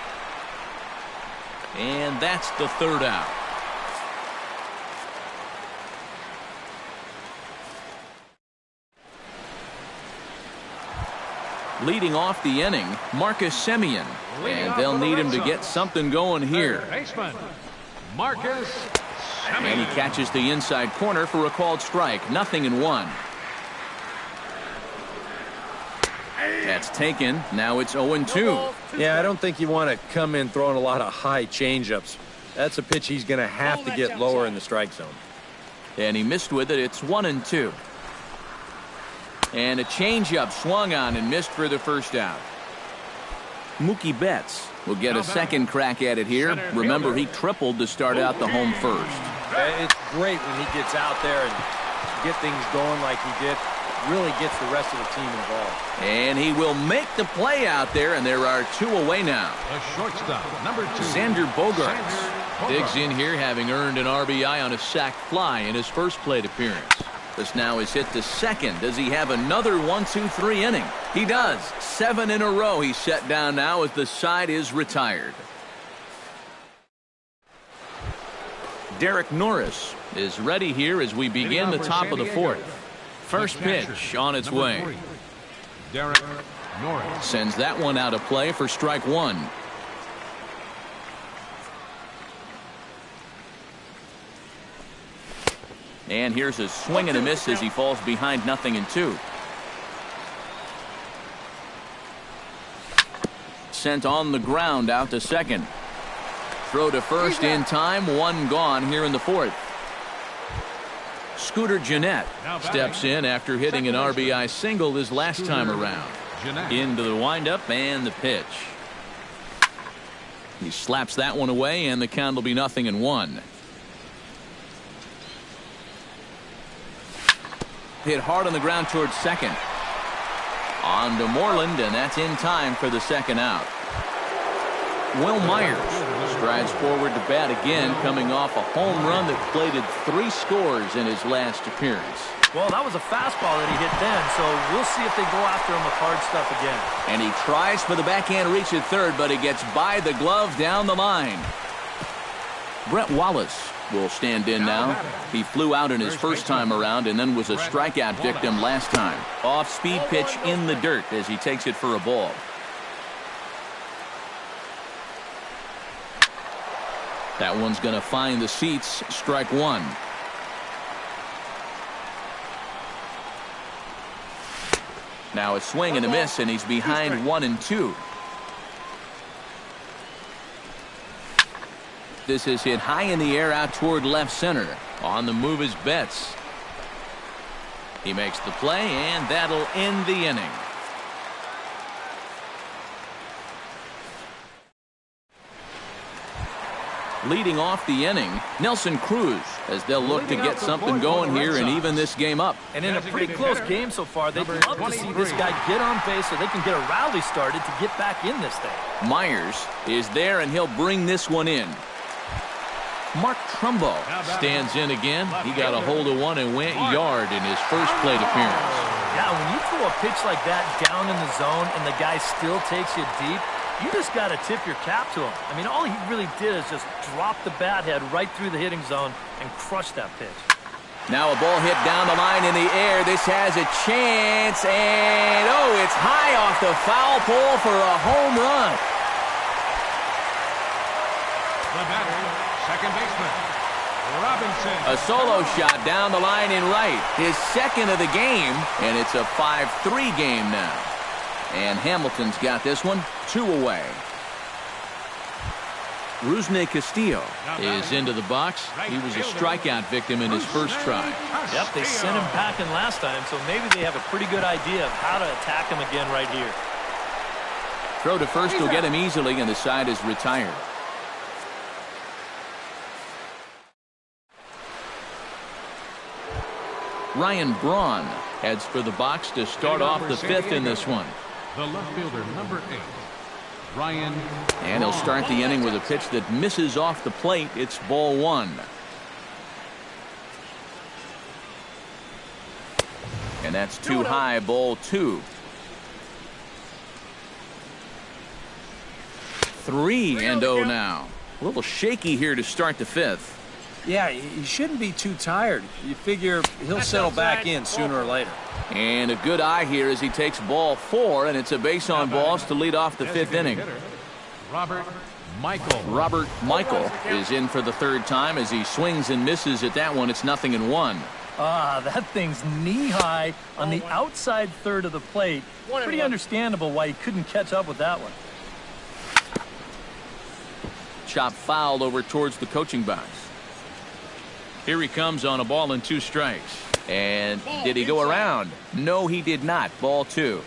and that's the 3rd out. Leading off the inning, Marcus Semien, and they'll need him to get something going here. Marcus Semien. And he catches the inside corner for a called strike. 0-1. That's taken. Now it's 0-2. Yeah, I don't think you want to come in throwing a lot of high changeups. That's a pitch he's going to have to get lower in the strike zone. And he missed with it. It's 1-2. And a changeup swung on and missed for the first out. Mookie Betts will get a second crack at it here. Remember, he tripled to start out the home first. It's great when he gets out there and get things going like he did. Really gets the rest of the team involved. And he will make the play out there, and there are 2 away now. The shortstop, number 2. Xander Bogaerts digs in here, having earned an RBI on a sac fly in his first plate appearance. This now is hit to second. Does he have another 1-2-3 inning? He does. 7 in a row he's set down now as the side is retired. Derek Norris is ready here as we begin the top of the 4th. First pitch on its way. Derek Norris sends that one out of play for strike 1. And here's a swing and a miss as he falls behind 0-2. Sent on the ground out to second. Throw to first in time. 1 gone here in the 4th. Scooter Gennett steps in after hitting an RBI single his last time around. Into the windup and the pitch. He slaps that one away, and the count will be 0-1. Hit hard on the ground towards second. On to Moreland, and that's in time for the second out. Will Myers strides forward to bat again, coming off a home run that plated 3 scores in his last appearance. Well, that was a fastball that he hit then, so we'll see if they go after him with hard stuff again. And he tries for the backhand reach at third, but he gets by the glove down the line. Brett Wallace will stand in now. He flew out in his first time around and then was a strikeout victim last time. Off-speed pitch in the dirt as he takes it for a ball. That one's going to find the seats. Strike 1. Now a swing and a miss, and he's behind 1-2. This is hit high in the air out toward left center. On the move is Betts. He makes the play, and that'll end the inning. Leading off the inning, Nelson Cruz, as they'll look to get something going here and even this game up. And in a pretty close game so far, they'd love to see this guy get on base so they can get a rally started to get back in this thing. Myers is there, and he'll bring this one in. Mark Trumbo stands in again. He got a hold of one and went yard in his first plate appearance. Yeah, when you throw a pitch like that down in the zone and the guy still takes you deep, you just got to tip your cap to him. I mean, all he really did is just drop the bat head right through the hitting zone and crush that pitch. Now a ball hit down the line in the air. This has a chance, and oh, it's high off the foul pole for a home run. The batter, second baseman, Robinson. A solo shot down the line in right. His second of the game, and it's a 5-3 game now. And Hamilton's got this one 2 away. Rusney Castillo is into the box. He was a strikeout victim in his first try. Yep, they sent him packing last time, so maybe they have a pretty good idea of how to attack him again right here. Throw to first will get him easily, and the side is retired. Ryan Braun heads for the box to start off the 5th in this one. The left fielder, number 8, Ryan. And he'll start the inning with a pitch that misses off the plate. It's ball 1. And that's too high, ball 2. 3-0 now. A little shaky here to start the 5th. Yeah, he shouldn't be too tired. You figure he'll settle back in sooner or later. And a good eye here as he takes ball 4, and it's a base on balls to lead off the 5th inning. Robert Michael. Robert Michael is in for the 3rd time as he swings and misses at that one. It's 0-1. Ah, that thing's knee-high on the outside third of the plate. Pretty understandable why he couldn't catch up with that one. Chop fouled over towards the coaching box. Here he comes on a ball and 2 strikes. And did he go around? No, he did not. Ball 2.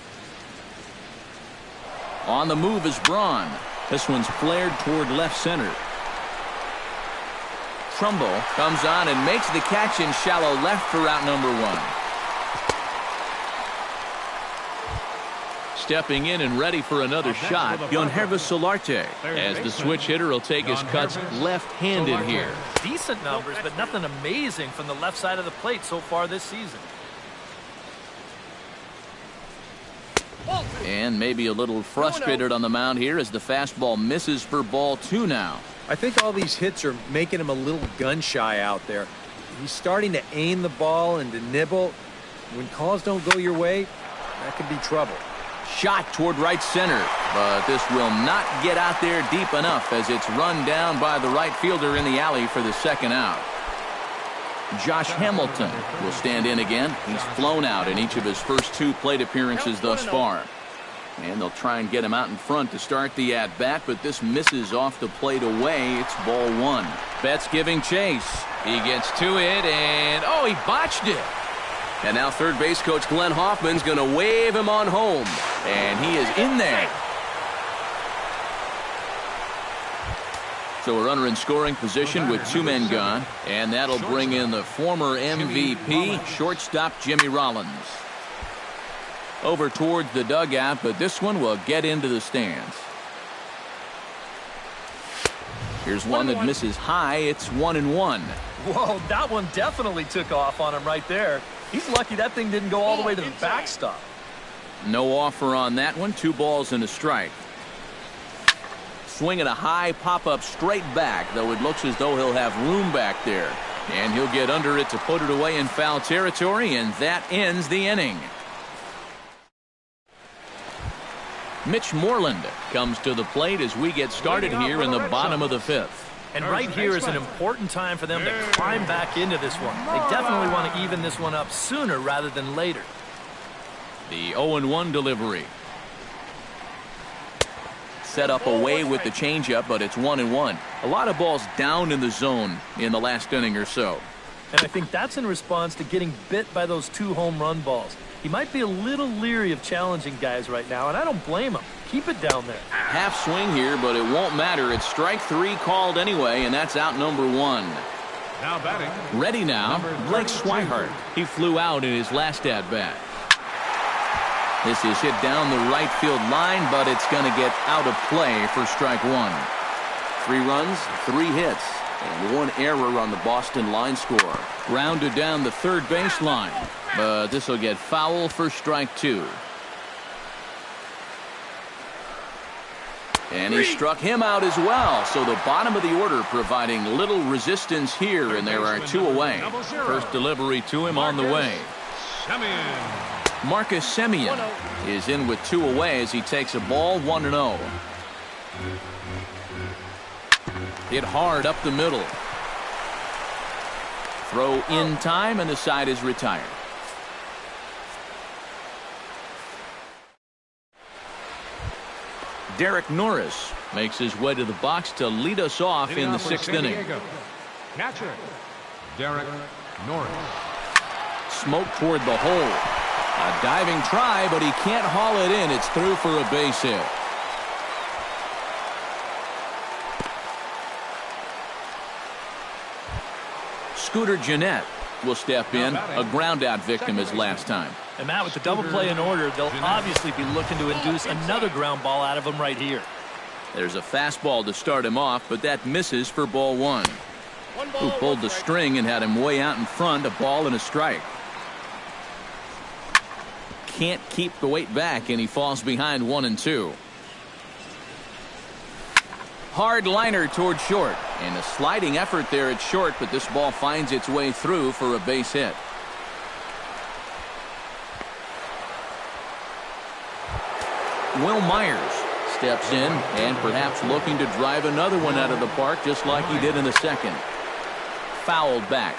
On the move is Braun. This one's flared toward left center. Trumbo comes on and makes the catch in shallow left for out number 1. Stepping in and ready for another shot, Yonhervis Solarte, as the switch hitter will take his cuts left-handed here. Decent numbers, but nothing amazing from the left side of the plate so far this season. And maybe a little frustrated on the mound here as the fastball misses for ball 2 now. I think all these hits are making him a little gun-shy out there. He's starting to aim the ball and to nibble. When calls don't go your way, that could be trouble. Shot toward right center, but this will not get out there deep enough as it's run down by the right fielder in the alley for the 2nd out. Josh Hamilton will stand in again. He's flown out in each of his first 2 plate appearances thus far. And they'll try and get him out in front to start the at-bat, but this misses off the plate away. It's ball 1. Betts giving chase. He gets to it, and oh, he botched it. And now third base coach Glenn Hoffman's going to wave him on home. And he is in there. So a runner in scoring position with 2 men gone. And that'll bring in the former MVP, shortstop Jimmy Rollins. Over towards the dugout, but this one will get into the stands. Here's one that misses high. It's 1-1. Whoa, that one definitely took off on him right there. He's lucky that thing didn't go all the way to the backstop. No offer on that one. 2 balls and a strike. Swinging a high pop-up straight back, though it looks as though he'll have room back there. And he'll get under it to put it away in foul territory, and that ends the inning. Mitch Moreland comes to the plate as we get started here in the bottom of the 5th. And right here is an important time for them to climb back into this one. They definitely want to even this one up sooner rather than later. The 0-1 delivery. Set up away with the changeup, but it's 1-1. A lot of balls down in the zone in the last inning or so. And I think that's in response to getting bit by those 2 home run balls. He might be a little leery of challenging guys right now, and I don't blame him. Keep it down there. Half swing here, but it won't matter. It's strike 3 called anyway, and that's out number 1. Now batting. Ready now, Blake Swihart. He flew out in his last at-bat. This is hit down the right field line, but it's going to get out of play for strike 1. 3 runs, 3 hits, and 1 error on the Boston line score. Grounded down the third baseline, but this will get foul for strike 2. And he struck him out as well. So the bottom of the order providing little resistance here, and there are 2 away. First delivery to him on the way. Marcus Semien is in with 2 away as he takes a ball 1-0. Hit hard up the middle. Throw in time, and the side is retired. Derek Norris makes his way to the box to lead us off in the 6th inning. Catcher, Derek Norris. Smoke toward the hole. A diving try, but he can't haul it in. It's through for a base hit. Scooter Gennett will step in. A ground out victim as last time. And Matt, with the double play in order, they'll obviously be looking to induce another ground ball out of him right here. There's a fastball to start him off, but that misses for ball 1. Who pulled the string and had him way out in front, a ball and a strike. Can't keep the weight back, and he falls behind 1-2. Hard liner toward short, and a sliding effort there at short, but this ball finds its way through for a base hit. Will Myers steps in and perhaps looking to drive another one out of the park just like he did in the second. Fouled back.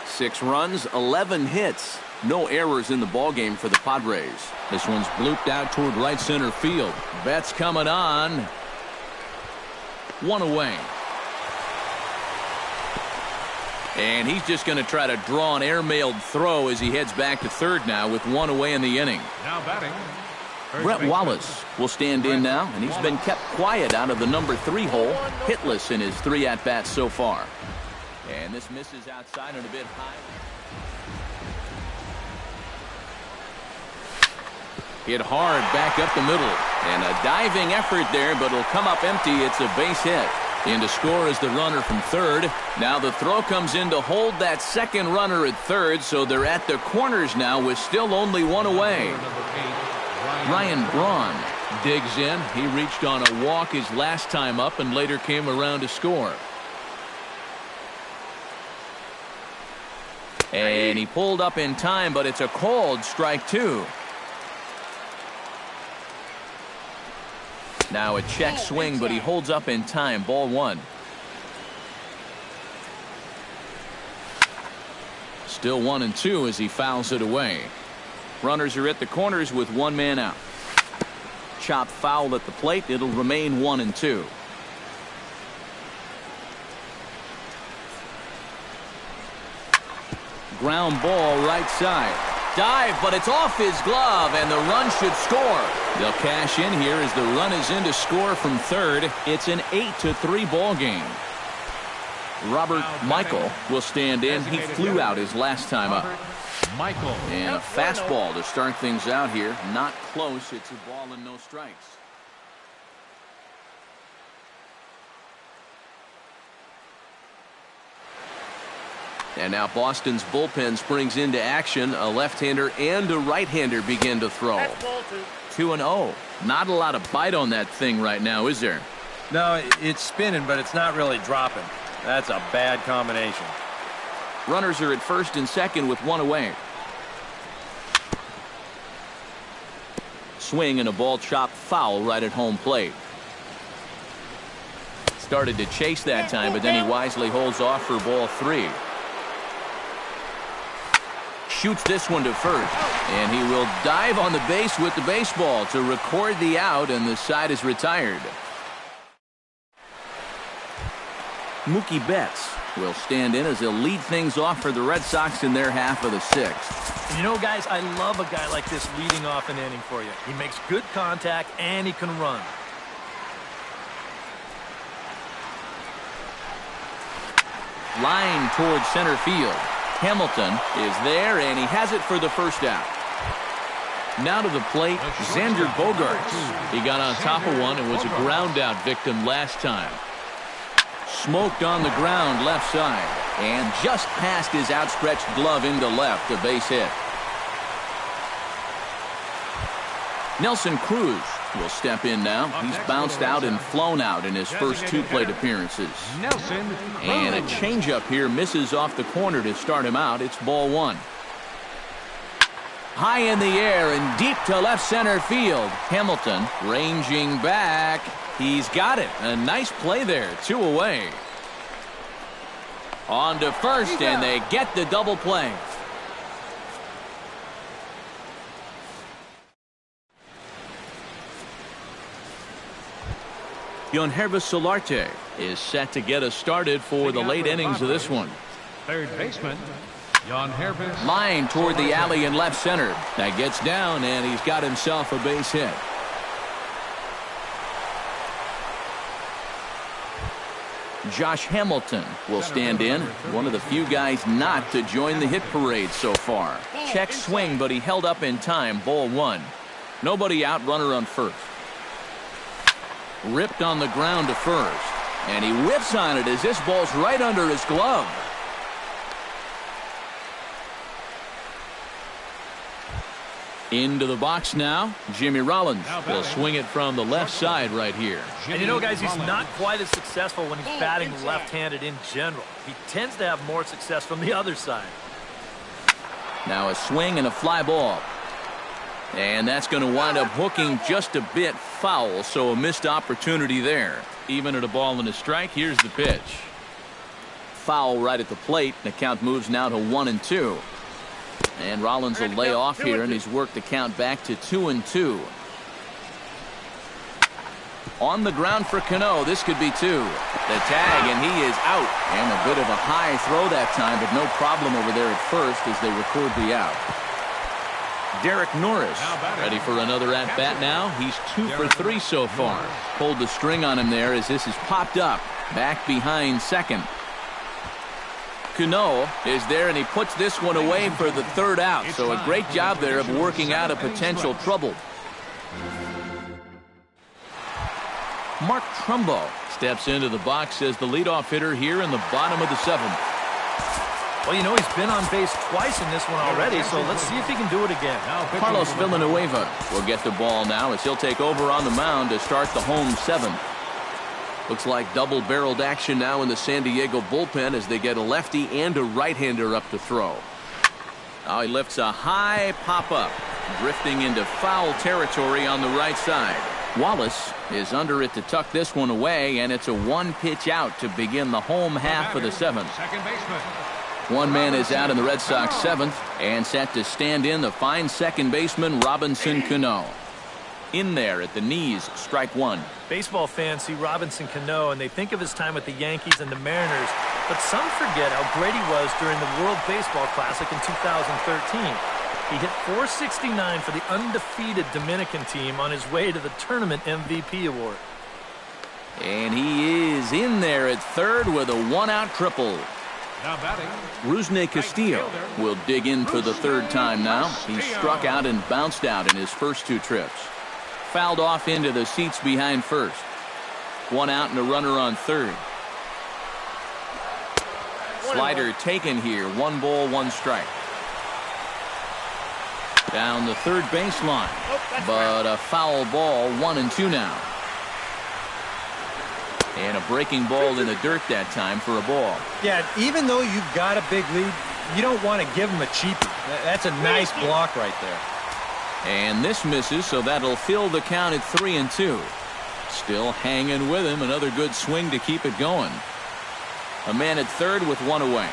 6 runs, 11 hits. No errors in the ballgame for the Padres. This one's blooped out toward right center field. Betts coming on. 1 away. And he's just going to try to draw an airmailed throw as he heads back to third now with 1 away in the inning. Now batting. Brett Wallace will stand in now, and he's been kept quiet out of the number 3 hole, hitless in his 3 at-bats so far. And this misses outside and a bit high. Hit hard back up the middle, and a diving effort there, but it'll come up empty. It's a base hit. In to score is the runner from third. Now the throw comes in to hold that second runner at third, so they're at the corners now with still only 1 away. Ryan Braun digs in. He reached on a walk his last time up and later came around to score. And he pulled up in time, but it's a called strike 2. Now a check swing, but he holds up in time. Ball 1. Still 1-2 as he fouls it away. Runners are at the corners with 1 man out. Chop foul at the plate. It'll remain 1-2. Ground ball right side. Dive, but it's off his glove, and the run should score. They'll cash in here as the run is in to score from third. It's an 8-3 ball game. Robert Michael will stand in. He flew out his last time up. Michael. And a fastball to start things out here. Not close. It's a ball and no strikes. And now Boston's bullpen springs into action. A left-hander and a right-hander begin to throw. 2-0. Not a lot of bite on that thing right now, is there? No, it's spinning, but it's not really dropping. That's a bad combination. Runners are at first and second with 1 away. Swing and a ball chopped foul right at home plate. Started to chase that time, but then he wisely holds off for ball 3. shoots this one to first. And he will dive on the base with the baseball to record the out, and the side is retired. Mookie Betts will stand in as he'll lead things off for the Red Sox in their half of the sixth. And you know, guys, I love a guy like this leading off an inning for you. He makes good contact, and he can run. Line towards center field. Hamilton is there, and he has it for the first out. Now to the plate, Xander Bogaerts. He got on top of one and was a ground out victim last time. Smoked on the ground left side, and just past his outstretched glove into left, a base hit. Nelson Cruz will step in now. He's bounced out and flown out in his first two plate appearances. And a changeup here misses off the corner to start him out. It's ball one. High in the air and deep to left center field. Hamilton ranging back. He's got it. A nice play there. 2 away. On to first, and they get the double play. Yangervis Solarte is set to get us started for the late innings of this one. Third baseman, Yangervis. Line toward the alley in left center. That gets down, and he's got himself a base hit. Josh Hamilton will stand in. One of the few guys not to join the hit parade so far. Check swing, but he held up in time. Ball one. Nobody out, runner on first. Ripped on the ground to first. And he whips on it as this ball's right under his glove. Into the box now. Jimmy Rollins will swing it from the left side right here. And you know, guys, he's not quite as successful when he's batting left-handed in general. He tends to have more success from the other side. Now a swing and a fly ball. And that's going to wind up hooking just a bit foul, so a missed opportunity there. Even at a ball and a strike, here's the pitch. Foul right at the plate. The count moves now to 1-2. And Rollins will lay off here, and he's worked the count back to 2-2. On the ground for Cano. This could be two. The tag, and he is out. And a bit of a high throw that time, but no problem over there at first as they record the out. Derek Norris ready for another at-bat now. He's 2 for 3 so far. Pulled the string on him there as this is popped up. Back behind second. Cano is there, and he puts this one away for the third out. So a great job there of working out a potential trouble. Mark Trumbo steps into the box as the leadoff hitter here in the bottom of the 7th. Well, you know, he's been on base twice in this one already, so let's see if he can do it again. Carlos Villanueva will get the ball now as he'll take over on the mound to start the home 7th. Looks like double-barreled action now in the San Diego bullpen as they get a lefty and a right-hander up to throw. Now he lifts a high pop-up, drifting into foul territory on the right side. Wallace is under it to tuck this one away, and it's a 1-pitch out to begin the home half of the 7th. Second baseman. One man is out in the Red Sox 7th, and set to stand in the fine second baseman Robinson Cano. In there at the knees, strike one. Baseball fans see Robinson Cano, and they think of his time with the Yankees and the Mariners, but some forget how great he was during the World Baseball Classic in 2013. He hit .469 for the undefeated Dominican team on his way to the tournament MVP award. And he is in there at third with a one-out triple. Now batting, Rusney Castillo will dig in for the third time now. He struck out and bounced out in his first 2 trips. Fouled off into the seats behind first. One out and a runner on third. Slider taken here. 1 ball, 1 strike. Down the third baseline. But a foul ball, 1-2 now. And a breaking ball in the dirt that time for a ball. Yeah, even though you've got a big lead, you don't want to give him a cheapie. That's a nice block right there. And this misses, so that'll fill the count at 3-2. Still hanging with him. Another good swing to keep it going. A man at third with 1 away.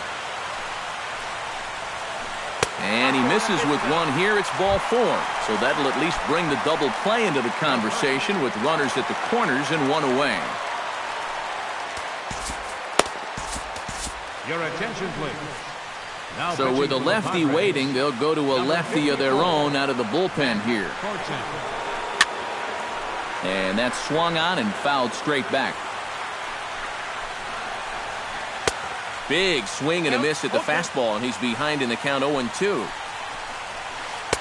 And he misses with one here. It's ball 4. So that'll at least bring the double play into the conversation with runners at the corners and one away. Your attention, please. Now so with a lefty waiting, they'll go to a lefty of their own out of the bullpen here. And that's swung on and fouled straight back. Big swing and a miss at the fastball, and he's behind in the count 0-2.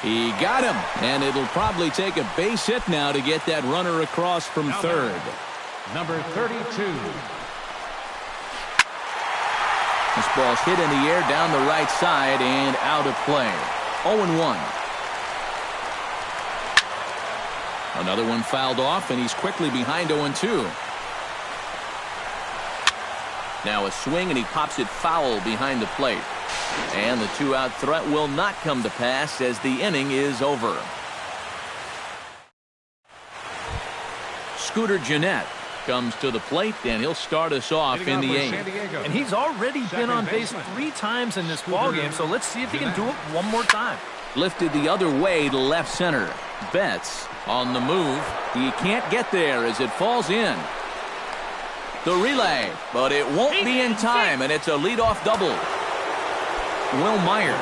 He got him, and it'll probably take a base hit now to get that runner across from third. Number 32. This ball's hit in the air down the right side and out of play. 0-1. Another one fouled off, and he's quickly behind 0-2. Now a swing, and he pops it foul behind the plate. And the 2-out threat will not come to pass as the inning is over. Scooter Gennett comes to the plate, and he'll start us off in the 8th. And he's already been on base 3 times in this ballgame, so let's see if he can do it one more time. Lifted the other way to left center. Betts on the move. He can't get there as it falls in. The relay, but it won't be in time, and it's a leadoff double. Will Myers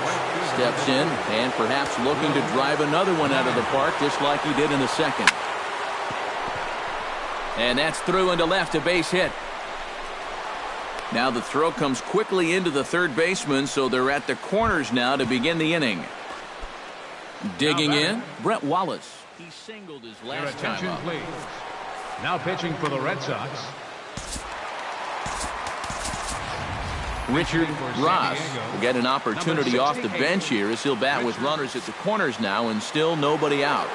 steps in and perhaps looking to drive another one out of the park just like he did in the second. And that's through into left, a base hit. Now the throw comes quickly into the third baseman, so they're at the corners now to begin the inning. Digging in, Brett Wallace. He singled his last time up. Please. Now pitching for the Red Sox. Richard Ross will get an opportunity off the bench here as he'll bat with runners at the corners now and still nobody out.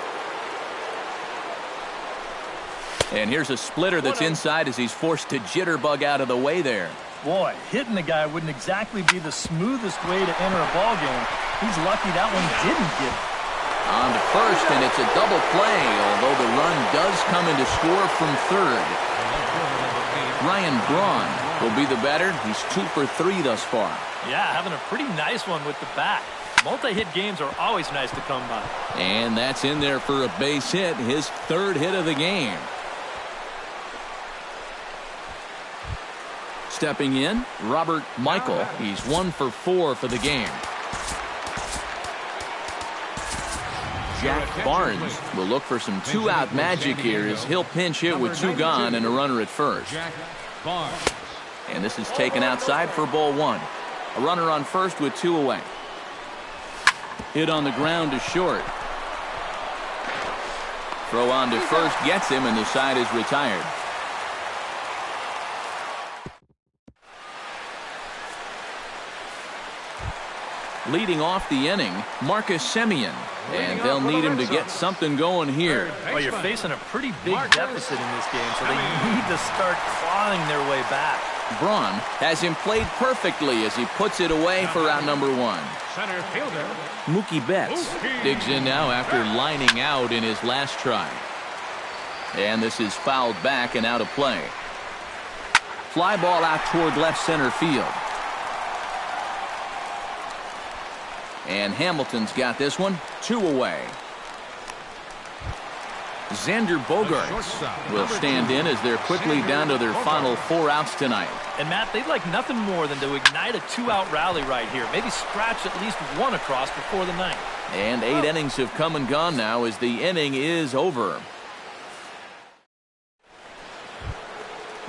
And here's a splitter that's inside as he's forced to jitterbug out of the way there. Boy, hitting the guy wouldn't exactly be the smoothest way to enter a ball game. He's lucky that one didn't get it. On to first, and it's a double play, although the run does come in to score from third. Ryan Braun will be the batter. He's 2 for 3 thus far. Yeah, having a pretty nice one with the bat. Multi-hit games are always nice to come by. And that's in there for a base hit, his 3rd hit of the game. Stepping in, Robert Michael. He's 1 for 4 for the game. Jack Barnes will look for some 2-out magic here as he'll pinch hit with 2 gone and a runner at first. And this is taken outside for ball 1. A runner on first with 2 away. Hit on the ground to short. Throw on to first gets him, and the side is retired. Leading off the inning, Marcus Semien. And they'll need him to get something going here. Well, you're facing a pretty big deficit in this game, so they need to start clawing their way back. Braun has him played perfectly as he puts it away for out number 1. Center fielder Mookie Betts digs in now after lining out in his last try. And this is fouled back and out of play. Fly ball out toward left center field. And Hamilton's got this one, 2 away. Xander Bogaerts will stand in as they're quickly down to their final 4 outs tonight. And Matt, they'd like nothing more than to ignite a 2-out rally right here. Maybe scratch at least 1 across before the 9th. And 8 innings have come and gone now as the inning is over.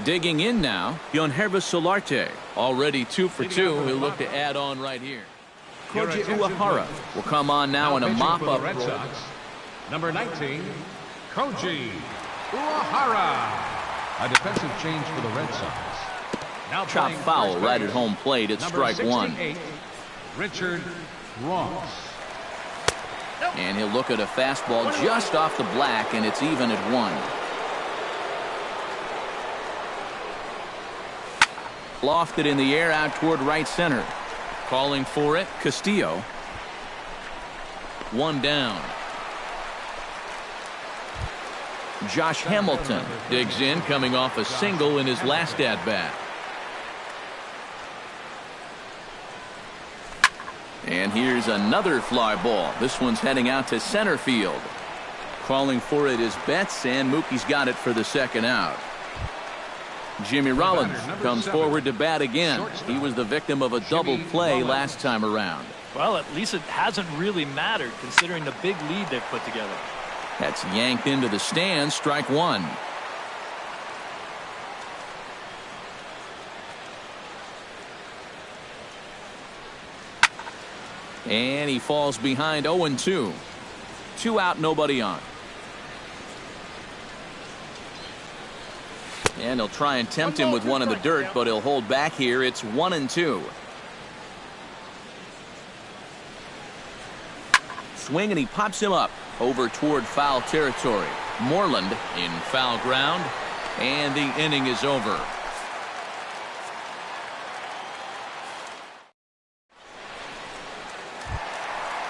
Digging in now, Yonhervis Solarte. Already 2 for 2. He'll look to add on right here. Koji Uehara will come on now in a mop-up role. Number 19, Koji Uehara. A defensive change for the Red Sox. Now chop foul right at home plate at strike 1. Richard Ross. And he'll look at a fastball just off the black, and it's even at 1. Lofted in the air out toward right center. Calling for it, Castillo. 1 down. Josh Hamilton digs in, coming off a single in his last at-bat. And here's another fly ball. This one's heading out to center field. Calling for it is Betts, and Mookie's got it for the second out. Jimmy Rollins comes forward to bat again. He was the victim of a double play last time around. Well, at least it hasn't really mattered considering the big lead they've put together. That's yanked into the stands. Strike one. And he falls behind 0-2. 2 out, nobody on. And he'll try and tempt him with one in the dirt, but he'll hold back here. It's 1-2. Swing, and he pops him up over toward foul territory. Moreland in foul ground, and the inning is over.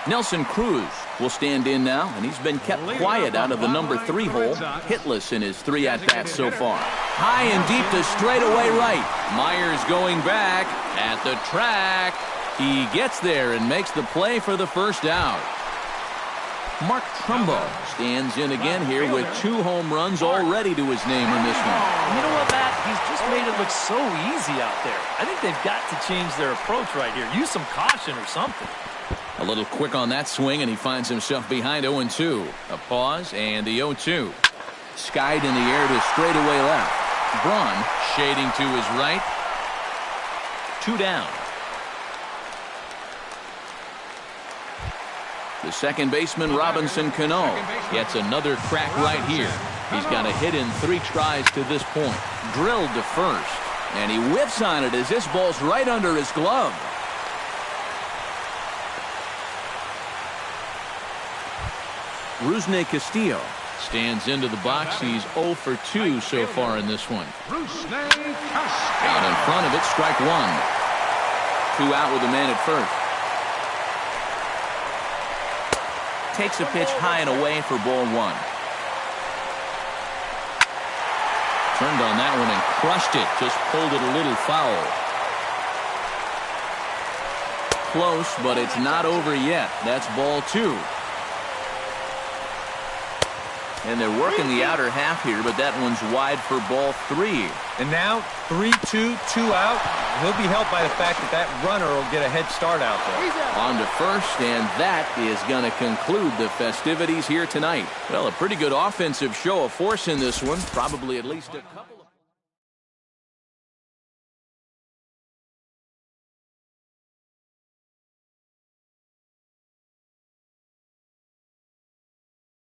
Nelson Cruz will stand in now, and he's been kept quiet out of the number 3 hole, hitless in his 3 at-bats so far. High and deep to straightaway right. Myers going back at the track. He gets there and makes the play for the first out. Mark Trumbo stands in again here with 2 home runs already to his name in this one. You know what, Matt? He's just made it look so easy out there. I think they've got to change their approach right here. Use some caution or something. A little quick on that swing, and he finds himself behind 0-2. A pause, and the 0-2. Skied in the air to straightaway left. Braun shading to his right. 2 down. The second baseman, Robinson Cano, gets another crack right here. He's got a hit in 3 tries to this point. Drilled to first, and he whiffs on it as this ball's right under his glove. Rusney Castillo stands into the box. He's 0 for 2 so far in this one. Out in front of it, strike 1. 2 out with a man at first. Takes a pitch high and away for ball 1. Turned on that one and crushed it. Just pulled it a little foul. Close, but it's not over yet. That's ball 2. And they're working the outer half here, but that one's wide for ball 3. And now 3-2, 2 out. He'll be helped by the fact that that runner will get a head start out there. On to first, and that is going to conclude the festivities here tonight. Well, a pretty good offensive show of force in this one. Probably at least a couple of